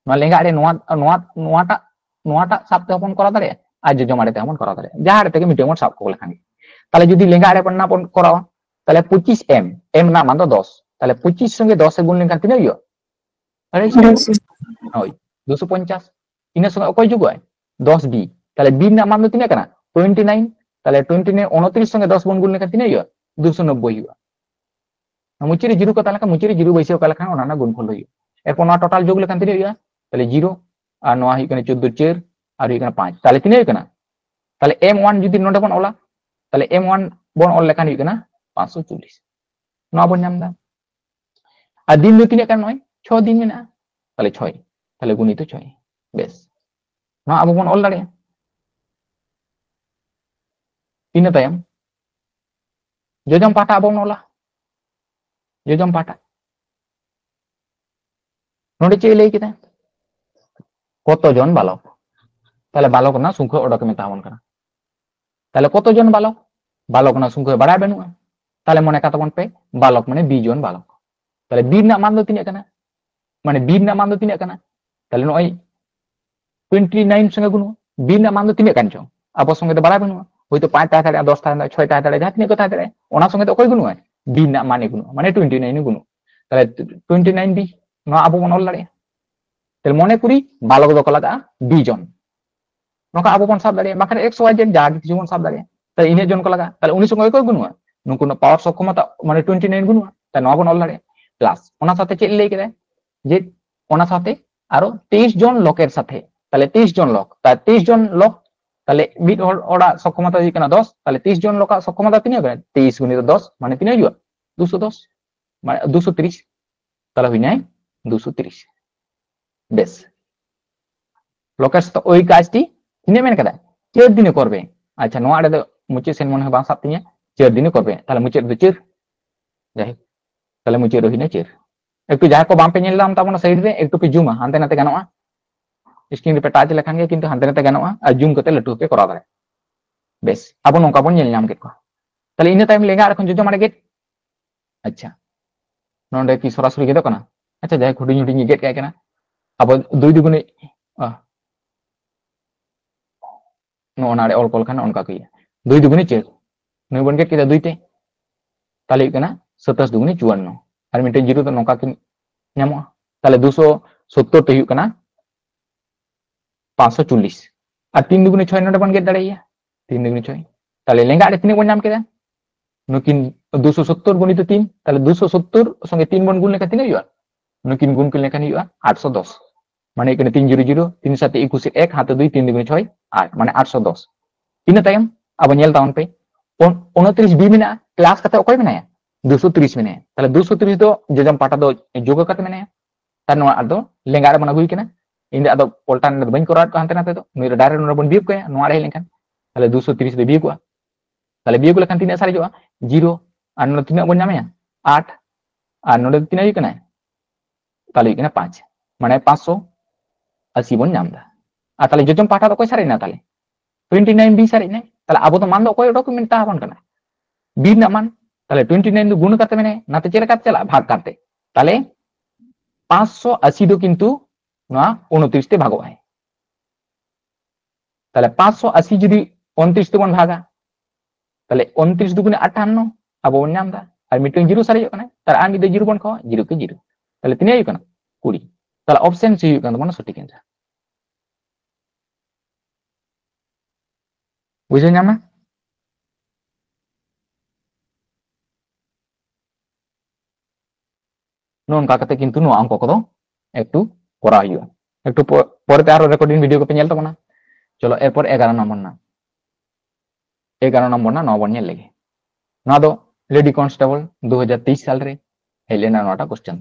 नोआ लेंगा आड़े नोआटा साब ते बन करा दाड़े आ जोजो मारे ते बन करा दाड़े जहां आड़े ते मिड बन साब को लेखान ताले जुदी लेंगा आड़े बन ना बन करावा ताले 25m m ना मान दो 10 ताले 25 संगे 10 से गुण लेखान तिना हुआ अरे होय 250 इना संगे ओकय जुगय 10b ताले b ना मान दो तिना कना 29 ताले 29 29 संगे 10 बन गुण लेखान तिना हुआ 290 हुआ मुचिरी जीरो का ताला का मुचिरी जीरो बैसे का लेखान ओना गुणफल हुई एरपर ना टोटल जोग लेखान तिने हुआ ताले 0 और नोआ हुई कने 14 4 और हुई कने 5 ताले तिने हुई कना ताले m1 जुदी नोडे बन ओला ताले m1 बन ओल लेखान हुई कना 540 नोआ बन नाम दा आ दिन दो तिने कन नय 6 दिन मेना ताले 6 ताले गुणित 6 बेस नोआ अब बन ओल दाड़े इन तायम जोजम पाटा बन ओला जोजम पाटा नोडे चे लई किदा कत जन बालक ताले बालक ना संख्या ओडक में तावन कना ताले कत जन बालक ना संख्या बड़ा बनुआ ताले मने का तबन पे बालक माने 20 जन बालक ताले 20 ना मान दो तिने कना माने 20 ना मान दो तिने कना ताले नय 29 संगे गुनु 20 ना मान दो तिने कान चो अब संगे तो बड़ा बनुआ होयतो 5 ता ताड़े 10 ता 6 ता ताड़े जातने को ता ताड़े ओना संगे तो कोई गुनु है 20 ना माने गुनु माने 29 गुनु ताले 29 बी ना अब बन ओल दाड़े ताले मने करी बालक दो कला 20 जन नोका अब बन साब दाड़े बाखन 100 जन जाग किछु बन साब दाड़े ताले इने जन को लगा ताले उनी संगे कोई गुनु नुको ना पावर सक्षमता माने 29 गुनु ताले ना बन ओल दाड़े प्लस ओना साथे चे लई केदा जे ओना साथे आरो 23 जन लोकेर साथे ताले 23 जन लोक ताले 23 जन लोक ताले मिड ओडा सक्षमता हुई कना 10 ताले 30 जन लोका सक्षमता तिने गए 23 गुणित 10 माने तिने हुआ 210 माने 230 ताले हुई नाय 230 बेस लोकेस तो ओई काजटी तिने मेन कदा 4 दिन करबे अच्छा नो आड़े दो मुचे सेन मन बां साब तिने 4 दिन करबे ताले मुचे दो 4 जाय ताले मुचे रही ना 4 एकटू जहां को बाम पे नेल दाम ताबना साइड रे एकटू पे जूमा हानते नाते गानोआ स्क्रीन पे टच लेखान गे किंतु हानते नाते गानोआ आ जूम करते लटू पे करा दारे बेस अब नोका बन नेल नाम केत को ताले इन टाइम लेंगा रखन जोजो मारे गेट अच्छा नोंडे की सरासरी गेदो कना अच्छा जाय खुडी हुडी गेट काय कना अब दुई दुगुने नो नारे ऑल कॉल खान उनका कहिया दुई दुगुने 4 नय बन गेट केदा दुईते ताले कना 27 दुगुने 54 और मिटे जीरो तो नोका किन नामो ताले 270 तो हुई कना 540 और 3 दुगुने 6 नोडे बन गेट दाड़ेया 3 दुगुने 6 ताले लेंगा आड़े तिने बन नाम केदा नुकिन 270 गुणित 3 ताले 270 संगे 3 बन गुण लेखा तिने हुआ नुकिन गुण के लेखा हुआ 810 माने इकने 300 3 साथे 21 1 हाथ 2 3 दुगुने 6 8 माने 810 इन तायम अब नेल तावन पे 29 बी मेना क्लास कते ओकय मेनाया 230 मेनाया ताले 230 दो जोजम पाटा दो जोग कते मेनाया तार नो आदो लेंगा रे बना गुई केना इन आदो पलटान बइन करा हानते नाते दो नुई डायरेक्ट नो बन बिप कया नो आड़े लेखन ताले 230 दे बिप को ताले बिप को लेखन तिने सारे जोआ 0 और नो तिना बन नामया 8 और नो तिना हुई कना ताले हुई कना 5 माने 580 बन नाम दा आ ताले जोजम पाटा दो कोई सारे ना ताले 29 बी सारे ने ताले अब तो मान दो कोई डॉक्यूमेंट ता बन कना बी ना मान ताले 29 दो गुण करते मैंने नाते चेले करते चला भाग करते ताले 580 दो किंतु ना 29 ते भागो है ताले 580 जदी 29 ते बन भागा ताले 29 दुगुने 58 अब बन नाम दा और मिटन जीरो सारे कना तार आन दे जीरो बन को जीरो के जीरो ताले तिने कना 20 তাহলে অপশন সি ᱦᱩᱭᱩᱜ ᱠᱟᱱ ᱛᱟᱵᱚᱱᱟ সঠিক অ্যান্সার। বুঝে ᱧᱟᱢᱟ ᱱᱚᱝᱠᱟ ᱠᱟᱛᱮ কিন্তু ᱱᱚᱣᱟ অঙ্ক কত একটু করা হইয়া একটু পরেতে আরো রেকর্ডিং ভিডিও কপে ñel তাবona। চলো এরপর 11 নম্বর না 11 নম্বর না 9 বন ñel লেগে নয়া দো লেডি কনস্টেবল 2023 সাল রে হেলেনা নটা কোশ্চেন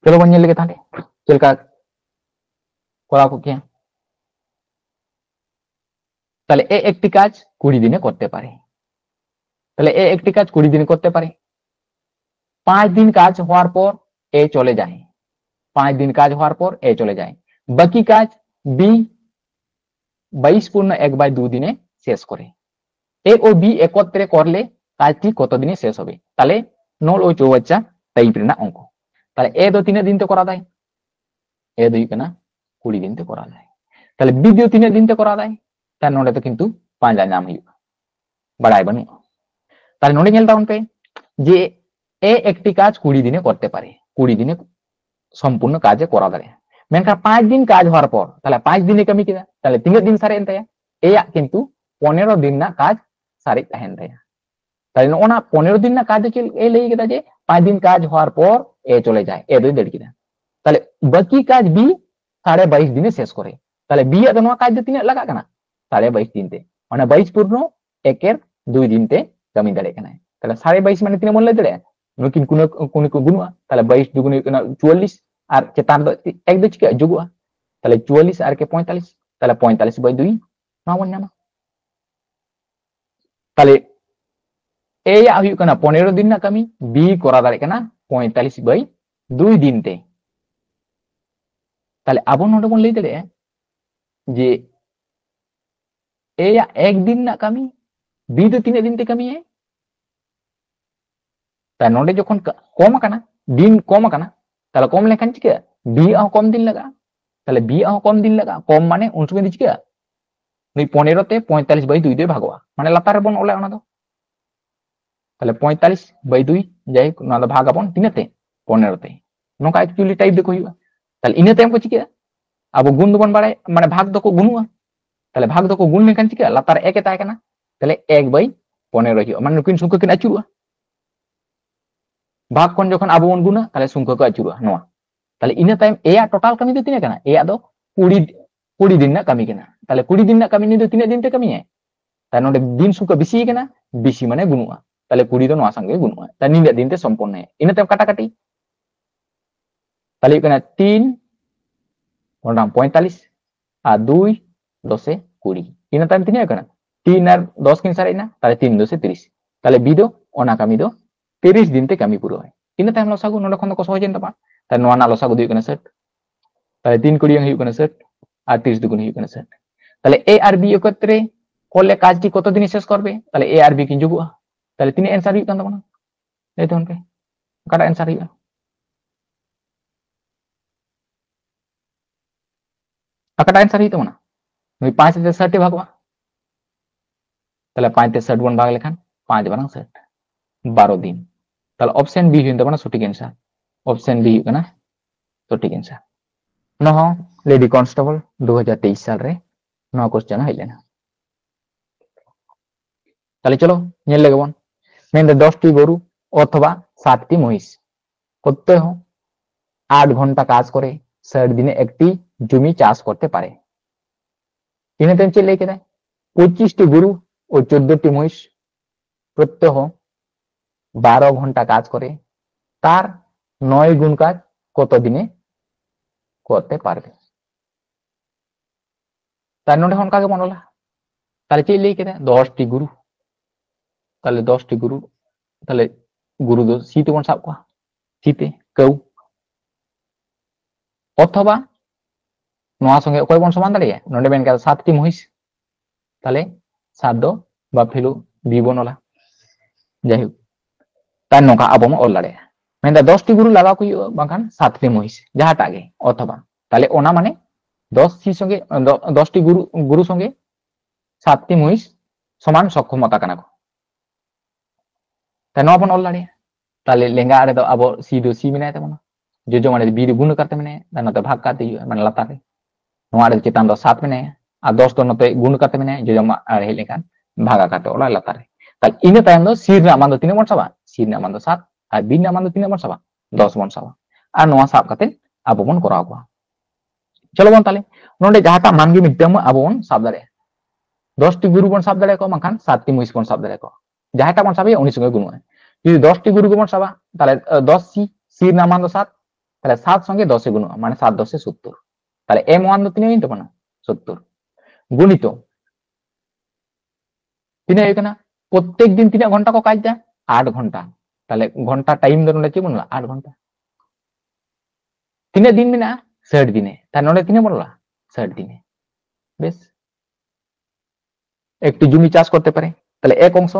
চলো বন ñel লেগে তাহলে চলকা করা কো কি তাহলে এ একটি কাজ 20 দিনে করতে পারে তাহলে এ একটি কাজ 20 দিনে করতে পারে 5 दिन কাজ হওয়ার পর এ চলে যায় 5 दिन কাজ হওয়ার পর এ চলে যায় বাকি কাজ বি 22.1/2 দিনে শেষ করে এ ও বি একত্রে করলে কাজটি কত দিনে শেষ হবে তাহলে নল ও চৌবাচ্চা টাইপ রেনা অঙ্ক তাহলে এ দো 3 দিন তে করা যায় এ দুই কেনা 20 দিন তে করা যায় তাহলে বি দো 3 দিন তে করা যায় তার নোডে তো কিন্তু পাঁচা নাম হইব বাড়াই বানি তাহলে নোডে ñel তাবন পে যে এ একটি কাজ 20 দিনে করতে পারে 20 দিনে সম্পূর্ণ কাজে করা দাঁড়ে মেনখান 5 दिन কাজ হওয়ার পর তাহলে 5 দিনে কামি কিনা তাহলে 3 দিন সারে এনতায়া এয়া কিন্তু 15 दिन না কাজ সারে তাহেন তায়া তাহলে ওনা 15 दिन না কাজ এ লেই কেদা যে 5 दिन কাজ হওয়ার পর এ চলে যায় এ দুই দেড় কিনা তাহলে বাকি কাজ বি 22.5 দিনে শেষ করে তাহলে বি এর নোয়া কাজ তিনে লাগা কানা 22.5 दिन তে মানে 22 পূর্ণ 1 এর 2 दिन তে কামি দাঁড়ে কানা তাহলে 22.5 মানে তিনে মন লাই দাঁড়ে নুকিন কোন কোন গুণুয়া তাহলে 22 দুগুণ হইকনা 44 আর চেতান দো এক দো চিকা যোগুয়া তাহলে 44 আর কে 45 তাহলে 45/2 না বন জানা তাহলে এ या হইকনা 15 दिन না কামি বি করা দাঁড়ে কানা 45/2 दिन তে তাহলে আবো নোডে বন লাই দাঁড়ে যে এ या 1 दिन না কামি বি দো 3 दिन তে কামি है তাই নোডে যখন কম কানা দিন কম কানা তাহলে কম লেখান চিকা বি আহ কম দিন লাগা তাহলে বি আহ কম দিন লাগা কম মানে উন সময় দি চিকা নুই 15 তে 45/2 দিয়ে ভাগवा মানে লাতারে বন ওলা ওনা দো তাহলে 45/2 যাই না দো ভাগাবন তিনতে 15 তে নকা एक्चुअली টাইপ দেখো হইবা তাহলে ইনাতে আমকো চিকা আবো গুণ দবন বাড়ায় মানে ভাগ দকো গুণুয়া তাহলে ভাগ দকো গুণ লেখান চিকা লাতারে 1 এ তাই কানা তাহলে 1/15 হইবা মানে নুকিন সংখ্যা কিন আচুয়া ভাগ কোন যখন আবো বন গুণা তাহলে সংখ্যা কো আচুয়া নোয়া তাহলে ইনা টাইম এয়া টোটাল কামি দো তিনে কানা এয়া দো 20 दिन না কামি কেনা তাহলে 20 दिन না কামি নি দো 3 दिन তে কামি है তাই নোডে দিন সংখ্যা বেশি কেনা বেশি মানে গুণুয়া তাহলে 20 দো নোয়া সঙ্গে গুণুয়া তাই নিনা দিন তে সম্পূর্ণ है ইনা টাইম কাটাকাটি তাহলে কেনা 3 ওনাম 45 আর 2 10 20 ইনা টাইম তিনে কেনা 3 আর 10 কিন সারাই না তাহলে 3 10 30 তাহলে বি দো ওনা কামি দো 30 दिन তে কামি পুরো হয় ইনা টাইম লসাগু নোডে খন কো সহজ এনতা পা তাই নোয়া না লসাগু দুই কেনা 60 তাহলে 3 কোড়ি হই কেনা 60 আর 30 দুগুণ হই কেনা 60 তাহলে এ আর বি একত্রে করলে কাজটি কত দিনে শেষ করবে তাহলে এ আর বি কিন যোগুয়া তাহলে তিনে অ্যানসার হই কান তাবনা এই তখন পে কাটা অ্যানসার হইবা কাটা অ্যানসার হই তাবনা নুই 5 তে 60 ভাগवा তাহলে 5 তে 60 বন ভাগ লেখান 5 বারাং 60 12 दिन তাহলে অপশন বি হইন তাবনা সঠিক অ্যানসার অপশন বি হই কানা সঠিক অ্যানসার নহ লেডি কনস্টেবল 2023 সাল রে নয়া কোশ্চেন হইলেনা তাহলে চলো ñel লেগে বন মেনদে 10টি গরু অথবা 7টি মহিষ করতে हो 8 ঘন্টা কাজ করে 60 দিনে একটি জমি চাষ করতে পারে ইনে তেন চলে লেকে দেয় 25টি গরু ও 14টি মহিষ প্রত্যহ 12 ঘন্টা কাজ করে তার 9 গুণ কাজ কত দিনে করতে পারবে তার নোডে হন কাকে বনলা তাহলে চলে লেকে দেয় 10টি গরু তাহলে 10টি গরু তাহলে গরু দো সিতে কোন সাব কোয়া সিতে কেউ অথবা নোয়া সঙ্গে কয় বন সমান দাঁড়িয়ে নোডে বেন কা 7টি মহিষ তাহলে 7 দো বা ফিলু বি বনলা যাই হোক তাই নকা আবম অল দাঁড়িয়ে মেনদা 10টি গরু লাগা কই বাখান 7টি মহিষ যাহাটা আগে অথবা তাহলে ওনা মানে 10 টি সঙ্গে 10টি গরু সঙ্গে 7টি মহিষ সমান সক্ষমতা কানা नवा बन ऑल दाड़े ताले लेंगा आड़े दो अब सी दो सी मिनाय तबना जोजो माने बी गुण करते मिनाय नते भाग करते माने लातार रे नवा आड़े चेतान दो 7 मिनाय आ 10 दो नते गुण करते मिनाय जोजो आड़े हे लेखान भागा करते ओला लातार रे ताले इने तायम दो सी रे मान दो तिने बन साबा सी रे मान दो 7 आ बी रे मान दो तिने बन साबा 10 बन साबा आ नवा साब करते अब बन कराव को चलो बन ताले नोंडे जहाटा मान गे मिदम अब बन साब दाड़े 10 टी गुरु बन साब दाड़े को माखान 7 टी मुइस बन साब दाड़े को जहाटा बन साबे उनी संगे गुणुआ যদি 10 টি গুরু বন সাবা তাহলে 10 সি সি না মান 7 তাহলে 7 সঙ্গে 10 এ গুণ মানে 7 10 এ 70 তাহলে এম ওয়ান তো তিনে নিতে পানা 70 গুণিত তিনে এখানে প্রত্যেক দিন 3 ঘন্টা কো কাজ দেয় 8 ঘন্টা তাহলে ঘন্টা টাইম ধরে কি বললা 8 ঘন্টা তিনে দিন মিনা 60 দিনে তাই নলে তিনে বললা 60 দিনে বেশ একটি জমি চাষ করতে পারে তাহলে এক অংশ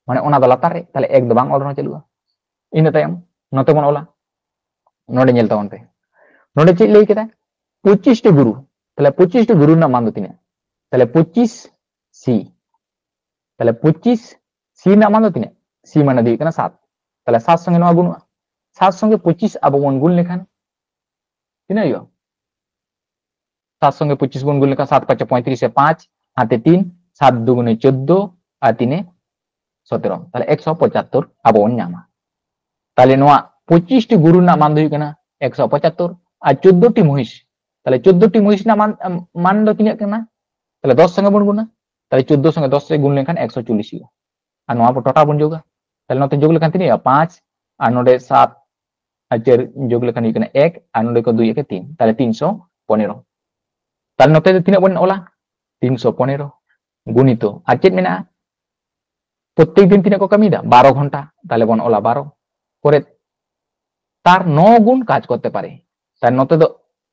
মানে ওনা দো লাতার রে তাহলে এক দো বাং অল রহ চলুआ इन तायम नते बन ओला नोडे नेल तावन पे नोडे चेक लई केदा 25 टी गुरु ताहले 25 टी गुरु ना मान दो तिने ताहले 25 सी ताहले 25 सी ना मान दो तिने सी माने दी कना 7 ताहले 7 संगे नवा गुण 7 संगे 25 अब बन गुण लेखान तिने यो 7 संगे 25 गुण गुण लेखा 7 5 35 से 5 हाथे 3 7 2 गुणे 14 आ 3 17 ताहले 175 अब बन नामा ताले नवा 25 टी गुरु ना मान दो कना 175 आ 14 टी महिष ताले 14 टी महिष ना मान दो तिने कना ताले 10 संगे बन गुणा ताले 14 संगे 10 से गुण लेखान 140 हुआ आ नवा पर टोटा बन जोगा ताले नते जोग लेखान तिने 5 आ नोडे 7 आ 4 जोग लेखान कना 1 आ नोडे को 2 के 3 ताले 315 ताले नते तिने बन ओला 315 गुणितो आ चेत मेना प्रत्येक दिन तिने को कमी दा 12 घंटा ताले बन ओला 12 করে তার 9 গুণ কাজ করতে পারে তার নতে তো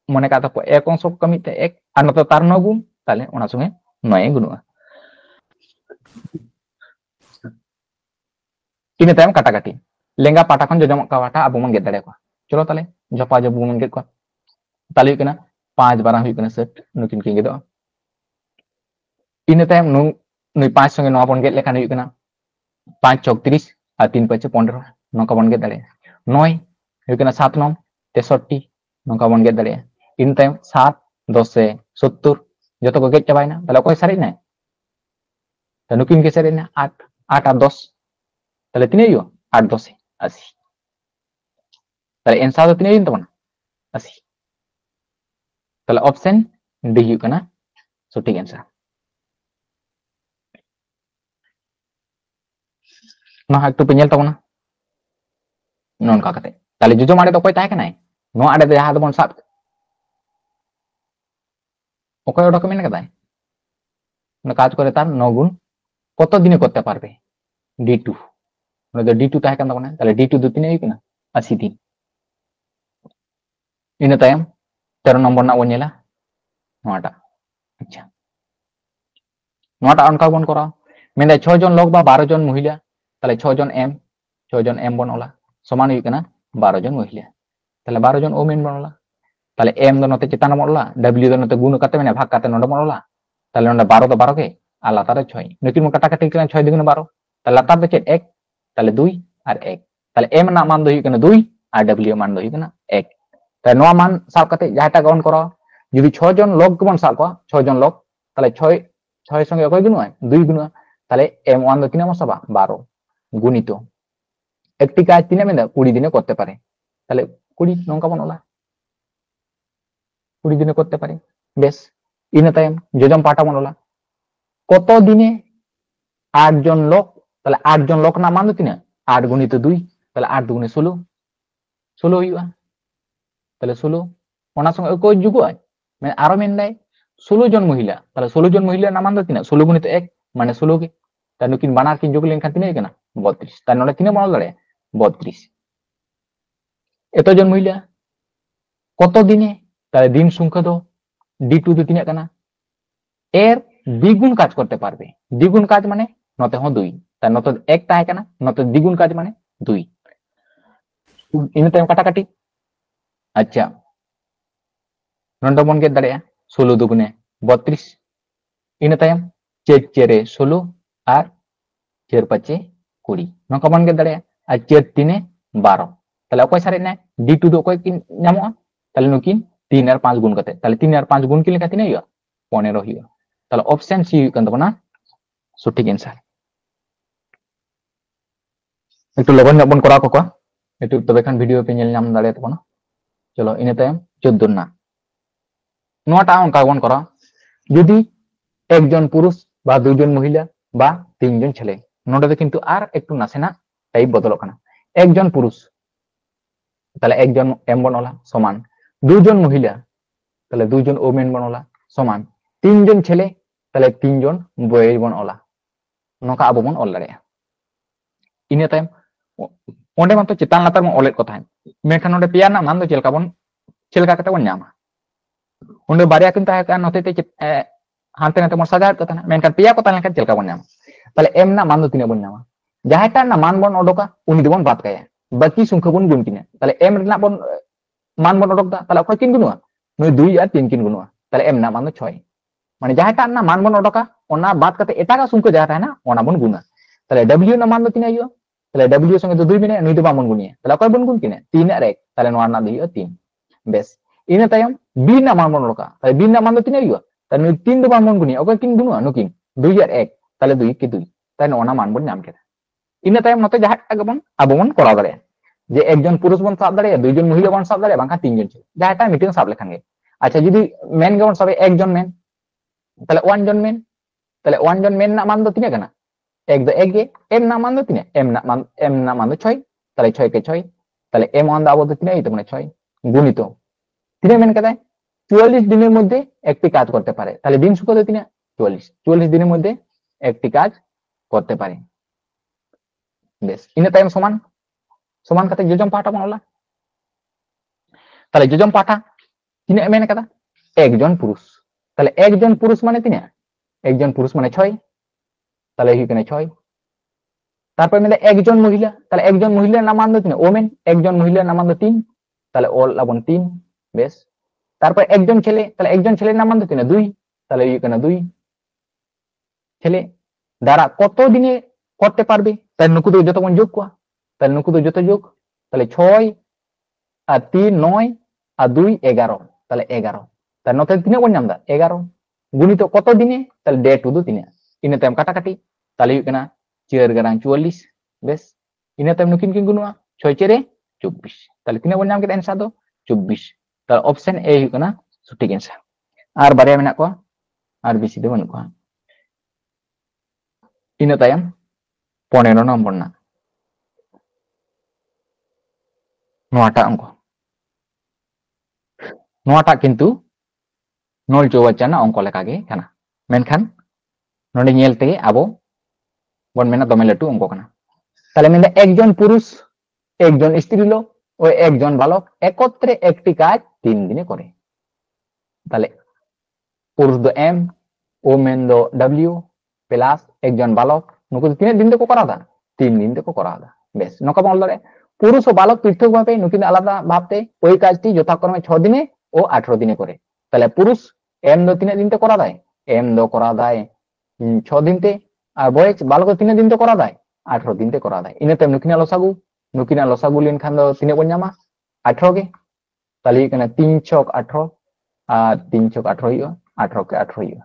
মনে কাটা এক অংশ কমিতে এক আর নতে তার 9 গুণ তাহলে ওনার সঙ্গে 9 গুণুয়া ইনে তাইম কাটাকাটি লেঙ্গা পাটা খন জজম কাটা আবু মন গেদ দাড়ে को চলো তাহলে জপা জব মন গেদ को তাহলে কেনা 5 12 হুই কেনা সেট নুকিন কি গেদ ইনে তাইম নুই 5 সঙ্গে 9 বন গেদ লেখান হুই কেনা 5 36 আর 3 5 15 नौका बन गए दाड़े 9 हुई 7 9 63 नौका बन गए दाड़े इन टाइम 7 10 से 70 जो को गेट चाबाइना ताले कोई सारी ना तो नुकिन के सारी ना 8 8 और 10 ताले तिने यो 8 10 80 ताले आंसर तो तिने दिन तबना 80 ताले ऑप्शन डी हुई कना सटीक आंसर ना एकटु पे नेल तबना नॉन का कते ताले जुजो माडे तो कोई ताहे कनाय नो आडे दे हाथ बन साब ओकय ओडा को मेन कदाय ना काज करे तार 9 गुण কত দিনে করতে পারবে d2 মানে d2 তাহে কান তাবনা তাহলে d2 দু তিনে হইনা 80 দিন इन तायम 13 नंबर ना वनेला नोटा अच्छा नोटा अनका बन करा मेने 6 जन लोग बा 12 जन महिला ताहले 6 जन m बन ओला समान हुई कना 12 जन महिला ताहले 12 जन ओमेन बनला ताहले m दो नते चेतान बनला w दो नते गुण करते मेने भाग करते नोडे बनला ताहले नोडे 12 दो 12 के आ लातार 6 नुकिन काटा काटी कना 6 दुगुने 12 ताहले लातार दो चेत 1 ताहले 2 और 1 ताहले m ना मान दो हुई कना 2 और w मान दो हुई कना 1 ताहले नोआ मान साब करते जाटा गन करो যদি 6 জন লোক বন সাব को 6 জন লোক তাহলে 6 সঙ্গে কয় গুণ হয় 2 গুণ তাহলে m1 দো তিনে মশাবা 12 গুণিত একটি কাজ তিনে মেনে 20 দিনে করতে পারে তাহলে 20 নঙ্কা বনলা 20 দিনে করতে পারে বেশ ইনে টাইম যোজম পাটা বনলা কত দিনে 8 জন লোক তাহলে 8 জন লোক না মান দো তিনে 8 গুণিত 2 তাহলে 8 দুগুণে 16 16 হইবা তাহলে 16 ওনা সঙ্গে কই যুগ হয় মানে আরো মেন দেয় 16 জন মহিলা তাহলে 16 জন মহিলা না মান দো তিনে 16 গুণিত 1 মানে 16 के তাহলে কিন বানার কিন যোগ লেখা তিনে কেনা 32 তার নলে তিনে বনল দাঁড়ে 32 এতজন মহিলা কত দিনে তাহলে দিন সংখ্যা তো d2 দো তিনে কেনা এর দ্বিগুণ কাজ করতে পারবে দ্বিগুণ কাজ মানে নতে হ 2 তার নতে 1 তাহে কেনা নতে দ্বিগুণ কাজ মানে 2 ইনে টাইম কাটাকাটি আচ্ছা নন্দ বন কে দাঁড়িয়ে 16 দুগুণে 32 ইনে টাইম 4 4 16 আর 4 5 20 नौका बन के दाड़े और 4 3 12 ताले अकोय सारे ना D2 दो अकोय किन नामो ताले नुकिन 3 और 5 गुण करते ताले 3 और 5 गुण किन लेखा तिना हुआ 15 हुआ ताले ऑप्शन सी हुआ तबना सठिक आंसर एक लगन बन करा को एक तबे खान वीडियो पे नेल नाम दाड़े तबना चलो इने तायम 14 ना नोटा अंका बन करा यदि एक जन पुरुष बा दुजन महिला बा 3 जन छेले नोडे दो किंतु आर एकटू नासेना टाइप बदलो कना एक जन पुरुष ताले एक जन एम बनोला समान दुजन महिला ताले दुजन ओमेन बनोला समान 3 जन छेले ताले 3 जन बॉय बनोला नोका आबो बन ऑल दाड़ेया इने तायम ओंडे मातो चितान लातार म ऑलेट को थाय मेखान नोडे पिया ना मान दो चेलका कते बन न्यामा ओंडे बारिया किन ताहे का नोते ते हांते नाते मन सजा को थाना मेनखान पिया को ताले का चेलका बन न्यामा ताले एम ना मान दो तिना बन न्यामा जहाटा ना मान बन ओडोका उनी दोबन बात काया बाकी संख्या बन गुण किना ताले एम रना बन मान बन ओडोक दा ताले अखय किन गुनुआ नय 2 और 3 किन गुनुआ ताले एम ना मान दो 6 माने जहाटा ना मान बन ओडोका ओना बात कते एटागा संख्या जहाटा है ना ओना बन गुना ताले w ना मान दो तिना हियो ताले w संगे तो 2 मिने नय दो बन गुनिया ताले अखय बन गुण किना 3 और 1 ताले नोआ ना दियो 3 बेस इने तायम b ना मान बन ओडोका ताले b ना मान दो तिना हियो ताले 3 दो बन गुनिया अखय किन गुनुआ नुकिन 2 और 1 ताले 2 के 2 ताले ओना मान बन नाम केदा इने तायम नते जहाटा गबन आबो बन करा दाड़े जे एकजन पुरुष बन साब दाड़े दुइजन महिला बन साब दाड़े बांका 3 जन छे जहाटा मिटिंग साब लेखान गे अच्छा जदि मेन गबन साबे एकजन मेन ताले 1 जन मेन ताले 1 जन मेन ना मान दो तिना कना एक दो एक गे एम ना मान दो तिना एम ना मान दो 6 ताले 6 के 6 ताले एम मान दाबो दो तिना এই তো মানে 6 গুণিত তিনে মেন কদায় 44 দিনের মধ্যে একটি কাজ করতে পারে তাহলে দিন সংখ্যা কত তিনা 44 দিনের মধ্যে একটি কাজ করতে পারে বেশ ইনে টাইম সমান সমান কত যোজম পাটা বানালা তাহলে যোজম পাটা তিনা মেন কদা একজন পুরুষ তাহলে একজন পুরুষ মানে তিনা একজন পুরুষ মানে 6 তাহলে এখানে 6 তারপর মানে একজন মহিলা তাহলে একজন মহিলার নাম মান দো তিনা ওমেন একজন মহিলার নাম মান দো 3 তাহলে অল লাবন 3 বেশ তারপর একজন ছেলে তাহলে একজন ছেলের নাম মান দো তিনা 2 তাহলে এখানে 2 ছেলে দ্বারা কত দিনে করতে পারবে তাই নুকু তো যত কোন যোগ কোয়া তাহলে নুকু তো যত যোগ তাহলে 6 আর 3 9 আর 2 11 তাহলে 11 তার নতে তিনা কোন নাম দা 11 গুণিত কত দিনে তাহলে ডে টু দো তিনা ইনে টাইম কাটাকাটি তাহলে এখানে 4 garang 44 বেশ ইনে টাইম নুকিন কিন গুনুয়া 6 4 24 তাহলে তিনা কোন নাম কে आंसर दो 24 তাহলে অপশন এ হিকনা সঠিক आंसर আর বারে মেনা কো আর বেশি দে বানু কো ইনে টাইম 15 নম্বর না নোয়াটা অঙ্ক নোয়াটা কিন্তু নল চৌবাচ্চানা অঙ্ক লেখাগে কানা মেনখান নডে নেলতে আবো বন মেনা দমে লাটু অঙ্ক কানা তাহলে মেনে একজন পুরুষ একজন স্ত্রী লোক ও একজন বালক একত্রে একটি কাজ 3 দিনে করে তাহলে পুরুষ দো এম ওমেন দো ডব্লিউ প্লাস একজন বালক নুকু 3 দিন তো করা দা 3 দিন তো করা দা বেশ নকা বল দরে পুরুষ ও বালক পৃথক ভাবে নুকিন আলাদা ভাবতে ওই কাজটি যথাক্রমে 6 দিনে ও 18 দিনে করে তাহলে পুরুষ এম দো 3 দিন তো করা দেয় এম দো করা দেয় 6 দিনতে আর বয় বালক 3 দিন তো করা দেয় 18 দিনতে করা দেয় ইনে তেম নুকিনা লসাগু লিন খান দো তিনে বন নামা 18 গে তাহলে এখানে 3 ছক 18 আর 3 ছক 18 হইও 18 কে 18 হইও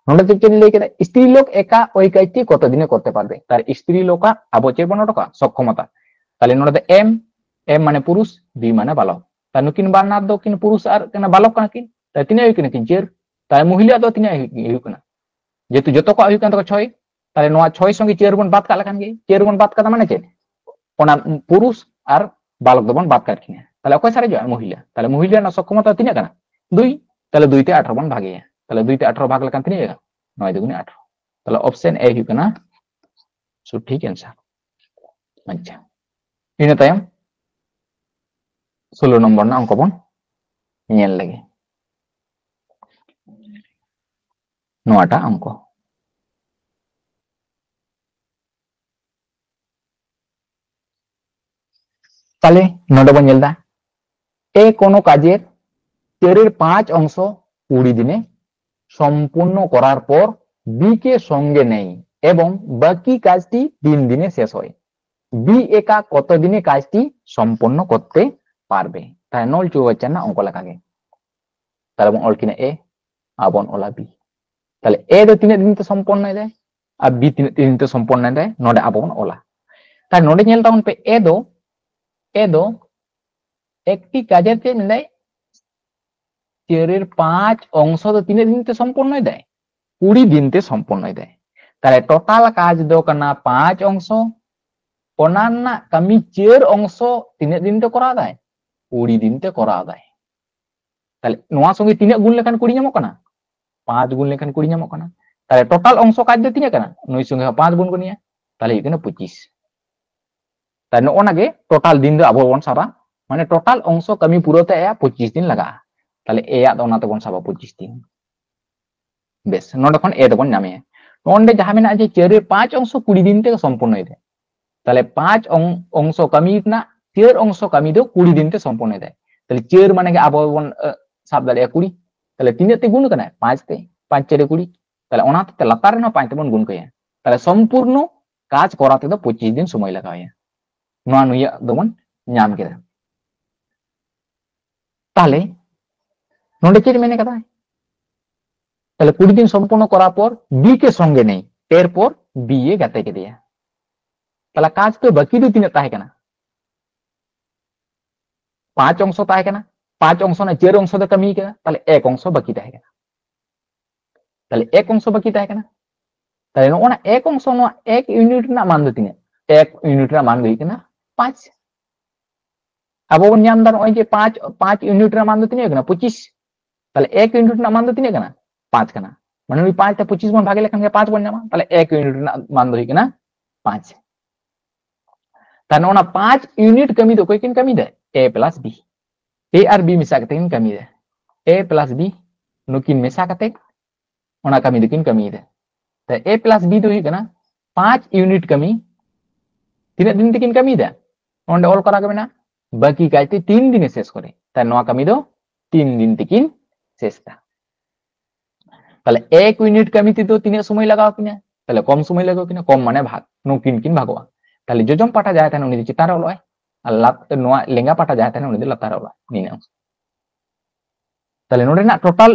নন্ডে চিত্র লিখে স্ত্রী লোক একা ওই কাজটি কত দিনে করতে পারবে তার স্ত্রী লোকা আবচে বনটকা সক্ষমতা তাহলে নন্ডে এম এম মানে পুরুষ বি মানে বালক তার নুকিন বানার দো কিন পুরুষ আর কেনা বালক কানা কিন তাই তিনে হইকিন কিন চের তাই মহিলা দো তিনে হইকিনা যেহেতু যত ক হইকিন তো 6 তাহলে নোয়া 6 সঙ্গে চের বন বাদ কালা কান গে চের বন বাদ কাদা মানে চেন ওনা পুরুষ আর বালক দবন বাদ কাট কিনা তাহলে অকয় সারে যায় মহিলা তাহলে মহিলা না সক্ষমতা তিনে কানা 2 তাহলে 2 তে 18 বন ভাগে তাহলে 2 তে 18 ভাগ লাকান তিনে 9 দুগুণে 18 তাহলে অপশন এ হিকনা সঠিক आंसर আচ্ছা ইনে তায়ম 16 নম্বর না অঙ্ক বন নিয়েল লাগে নোয়াটা অঙ্ক তাহলে নোটা বন নেলদা এ কোনো কাজের 4 5 অংশ 20 দিনে সম্পূর্ণ করার পর বি কে সঙ্গে নেই এবং বাকি কাজটি 3 দিনে শেষ হয় বি একা কত দিনে কাজটি সম্পন্ন করতে পারবে। তাই নল চৌবাচ্চার না অঙ্ক লেখাগে তাহলে বন অল কিনা এ আর বন অলা বি তাহলে এ ᱫᱚ ᱛᱤᱱᱟᱹᱜ ᱫᱤᱱ ᱛᱮ ᱥᱚᱢᱯᱚᱱᱱᱚᱭ ᱫᱟᱭ ᱟᱨ ᱵᱤ ᱛᱤᱱᱟᱹᱜ ᱫᱤᱱ ᱛᱮ ᱥᱚᱢᱯᱚᱱᱱᱚᱭ ᱫᱟᱭ ᱱᱚᱰᱮ ᱟᱵᱚ ᱵᱚᱱ ᱚᱞᱟ তাহলে ᱱᱚᱰᱮ ᱧᱮᱞ ᱛᱟᱵᱚᱱ ᱯᱮ এ ᱫᱚ একটি কাজের ᱪᱮᱫ ᱢᱮᱱᱫᱟᱭ 4 এর 5 অংশ ᱫᱚ ᱛᱤᱱᱟᱹᱜ ᱫᱤᱱ ᱛᱮ ᱥᱚᱢᱯᱚᱱᱱᱚᱭ ᱫᱟᱭ 20 দিন তে সম্পন্নয় দেয় তাহলে টোটাল কাজ ᱫᱚ ᱠᱟᱱᱟ 5 অংশ ᱚᱱᱟ ᱨᱮᱱᱟᱜ ᱠᱟᱹᱢᱤ 4 অংশ ᱛᱤᱱᱟᱹᱜ ᱫᱤᱱ তে করা দেয় 20 দিন তে করা দেয় তাহলে নোয়া সঙ্গে তিনাᱹᱜ গুণ লেখান 20 ᱧᱟᱢᱚᱜ ᱠᱟᱱᱟ 5 গুণ লেখান 20 ᱧᱟᱢᱚᱜ ᱠᱟᱱᱟ তাহলে টোটাল অংশ কাজ ᱫᱚ তিনাᱹᱜ ᱠᱟᱱᱟ নুই সঙ্গে 5 গুণ করিয়া তাহলে ᱦᱩᱭᱩᱜ ᱠᱟᱱᱟ 25 তাই ᱱᱚᱜᱼᱚ ᱜᱮ টোটাল দিন ᱫᱚ ᱟᱵᱚ ᱵᱚᱱ ᱥᱟᱵᱟ মানে টোটাল অংশ কামি পুরোতে আয়া 25 দিন লাগাᱜᱼᱟ তাহলে এ য়াᱜ ᱫᱚ ᱚᱱᱟ ᱛᱮᱵᱚᱱ ᱥᱟᱵᱟ 25 দিন বেশ নন্ডে ᱠᱷᱚᱱ এ ᱫᱚᱵᱚᱱ ᱧᱟᱢᱮᱭᱟ নন্ডে ᱡᱟᱦᱟᱸ ᱢᱮᱱᱟᱜᱼᱟ ᱡᱮ 4 এর 5 অংশ 20 দিন তে সম্পূর্ণই দেয় তাহলে 5 অংশ কামি ᱨᱮᱱᱟᱜ 4 অংশ কামি ᱫᱚ 20 দিন তে সম্পূর্ণই দেয় তাহলে 4 মানে ᱜᱮ ᱟᱵᱚ ᱵᱚᱱ ᱥᱟᱵ ᱫᱟᱲᱮᱭᱟᱜᱼᱟ 20 তাহলে তিনাᱹᱜ তে গুণ ᱠᱟᱱᱟ 5 তে 5 4 20 তাহলে ᱚᱱᱟ ᱛᱮ ᱞᱟᱛᱟᱨ ᱨᱮᱱᱟᱜ 5 তেবন গুণ কয়া তাহলে সম্পূর্ণ কাজ করাতে ᱫᱚ 25 দিন সময় লাগাওয়া নোয়া নুইয়া দবন ᱧᱟᱢ ᱠᱮᱫᱟ তাহলে নন্ডে চেদ মেনে কথা তাহলে 20 দিন সম্পূর্ণ করার পর বি কে সঙ্গে নেই এরপর বি এ গাতে কেদিয়া তাহলে কাজ তো বাকি দো তিনাᱹᱜ তাহে কানা 5 অংশ তাহে কানা 5 অংশ না 4 অংশ দে কামি কেদা তাহলে 1 অংশ বাকি তাহে কানা তাহলে 1 অংশ বাকি তাহে কানা তাহলে নোনা 1 অংশ নোয়া 1 ইউনিট না মান দো তিনাᱹᱜ 1 ইউনিট না মান দো কানা 5 আবো বন ᱧᱟᱢ ᱫᱟ ᱱᱚᱜᱼᱚᱭ ᱡᱮ 5 ইউনিট ᱨᱮᱱᱟᱜ মান ᱫᱚ ᱛᱤᱱᱟᱹᱜ ᱠᱟᱱᱟ 25 তাহলে 1 ইউনিট ᱨᱮᱱᱟᱜ মান ᱫᱚ ᱛᱤᱱᱟᱹᱜ ᱠᱟᱱᱟ 5 ᱠᱟᱱᱟ মানে ওই 5 তে 25 বন ভাগে লেখান গে 5 বন ᱧᱟᱢᱟ তাহলে 1 ইউনিট ᱨᱮᱱᱟᱜ মান ᱫᱚ ᱦᱩᱭᱩᱜ ᱠᱟᱱᱟ 5 তাহলে ওনা 5 ইউনিট কামি ᱫᱚ ᱚᱠᱚᱭ ᱠᱤᱱ ᱠᱟᱹᱢᱤ ᱫᱟ a প্লাস b a আর b মেশা কাতে কিন কামি ᱫᱟ a প্লাস b নুকিন মেশা কাতে ওনা কামি ᱫᱚ ᱠᱤᱱ ᱠᱟᱹᱢᱤ ᱫᱟ তাহলে a প্লাস b ᱫᱚ ᱦᱩᱭᱩᱜ ᱠᱟᱱᱟ 5 ইউনিট কামি তিনাᱹᱜ দিন তে কিন ᱠᱟᱹᱢᱤ ᱫᱟ ᱚᱸᱰᱮ ᱚᱞ ᱠᱚᱨᱟ ᱜᱮ ᱢᱮᱱᱟᱜᱼᱟ বাকি কাজটি 3 দিনে শেষ করে তাই নোয়া কামি দো 3 দিন তেকিন শেষ তা তাহলে 1 ইউনিট কামিতে তো তিনাᱹᱜ সময় লাগাও কিনা তাহলে কম সময় লাগাও কিনা কম মানে ভাগ নুকিন কিন ভাগवा তাহলে যোজম পাটা যায় তাহলে উনি চিতার অলয় আর নোয়া লেঙ্গা পাটা যায় তাহলে উনি লাতার অলয় নিনা তাহলে নোডে না টোটাল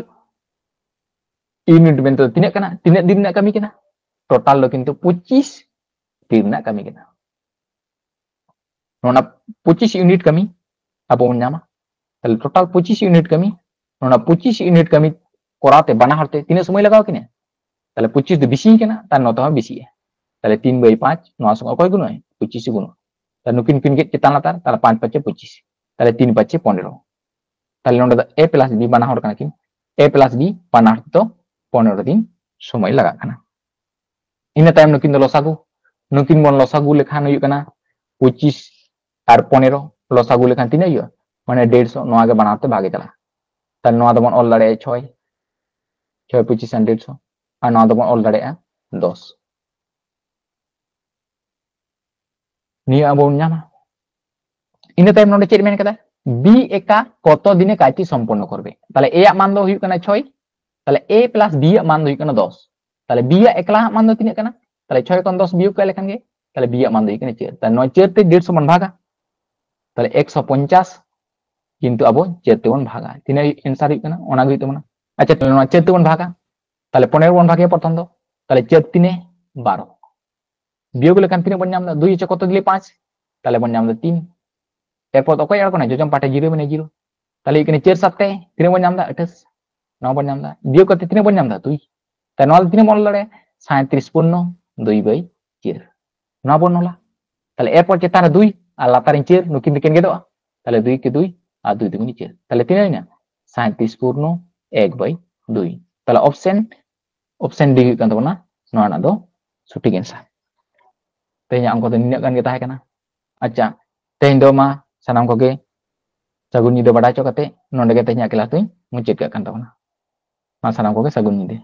ইউনিট বেনতো তিনাᱹᱜ কানা তিনাᱹᱜ দিন না কামি কিনা টোটাল লো কিন্তু 25 দিন না কামি কিনা নোনা 25 ইউনিট কামি আবো বন ᱧᱟᱢᱟ তাহলে টোটাল 25 ইউনিট কামি নোনা 25 ইউনিট কামি করাতে বানা হতে তিনাᱹᱜ সময় লাগাও কিনা তাহলে 25 ᱫᱚ ᱵᱮᱥᱤ ᱠᱟᱱᱟ ᱛᱟᱨ ᱱᱚᱛᱮ ᱦᱚᱸ ᱵᱮᱥᱤᱜᱼᱟ তাহলে 3 বাই 5 নোয়া সঙ্গে অকয় গুণ হয় 25 গুণ তাহলে নুকিন কিন গে চিতান লাতার তাহলে 5 5 25 তাহলে 3 5 15 তাহলে নোডে দো a প্লাস b বানা হর কানা কিন a প্লাস b বানা তো 15 দিন সময় লাগা কানা ইনা টাইম নুকিন দো লসাগু নুকিন বন লসাগু লেখান হইু কানা 25 আর 15 লসাগু লেখান তিনা হইু মানে 150 নোয়া গে বানাতে ভাগে চলা তাহলে নোয়া দবন অল দাড়ে 6 6 25 আর 150 আর নোয়া দবন অল দাড়ে 10 নিয়া আবো ᱧামা ইনা টাইম নোডে চেদ মেন কাদা বি একা কত দিনে কাজটি সম্পন্ন করবে তাহলে এ এর মান দো হইু কানা 6 তাহলে a প্লাস b এর মান দো হইু কানা 10 তাহলে b এর একলা মান দো তিনাᱹᱜ কানা তাহলে 6 কোন 10 বিয়োগ করে লেখান গে তাহলে b এর মান দো হইু কানা 4 তাহলে 9 4 তে 150 বন ভাগা তাহলে 150 কিন্তু আবো 4 তে বন ভাগা তিনাᱹᱜ आंसर হইু কানা ওনা গই তমনা আচ্ছা তাহলে 9 4 তে বন ভাগা তাহলে 15 বন ভাগে প্রথম দো তাহলে 4 3 12 বিয়োগ লেখান তিনাᱹᱜ বন ᱧাম দা 2 হচ্ছে কত দিলে 5 তাহলে বন ᱧাম দা 3 এরপর অকয় আর কোনা যোজম পাটে 0 মানে 0 তাহলে এখানে 4 7 তে তিনাᱹᱜ বন ᱧাম দা 28 9 বন ᱧাম দা বিয়োগ করতে তিনাᱹᱜ বন ᱧাম দা 2 তাই নল তিনাᱹᱜ বন লড়ে 37 পূর্ণ 2 বাই 4 9 বন নলা তাহলে এরপর চেতারে 2 আর লাতারে 4 নুকিন দিকেন গেদোa তাহলে 2 কে 2 আর 2 দুগুনি 4 তাহলে তিনাᱹᱜ না 37 পূর্ণ 1 বাই 2 তাহলে অপশন ডি হইু কান তাবনা নোয়া না দো সঠিক आंसर তেহኛ অঙ্ক তো নিনা গান গে তাহে কানা আচ্ছা তেহñ do ma sanam ko ge sagun nyide bada cho kate nonde ge tehnya kelas tuh muncit ke kan tahu na ma sanam ko ge sagun nyide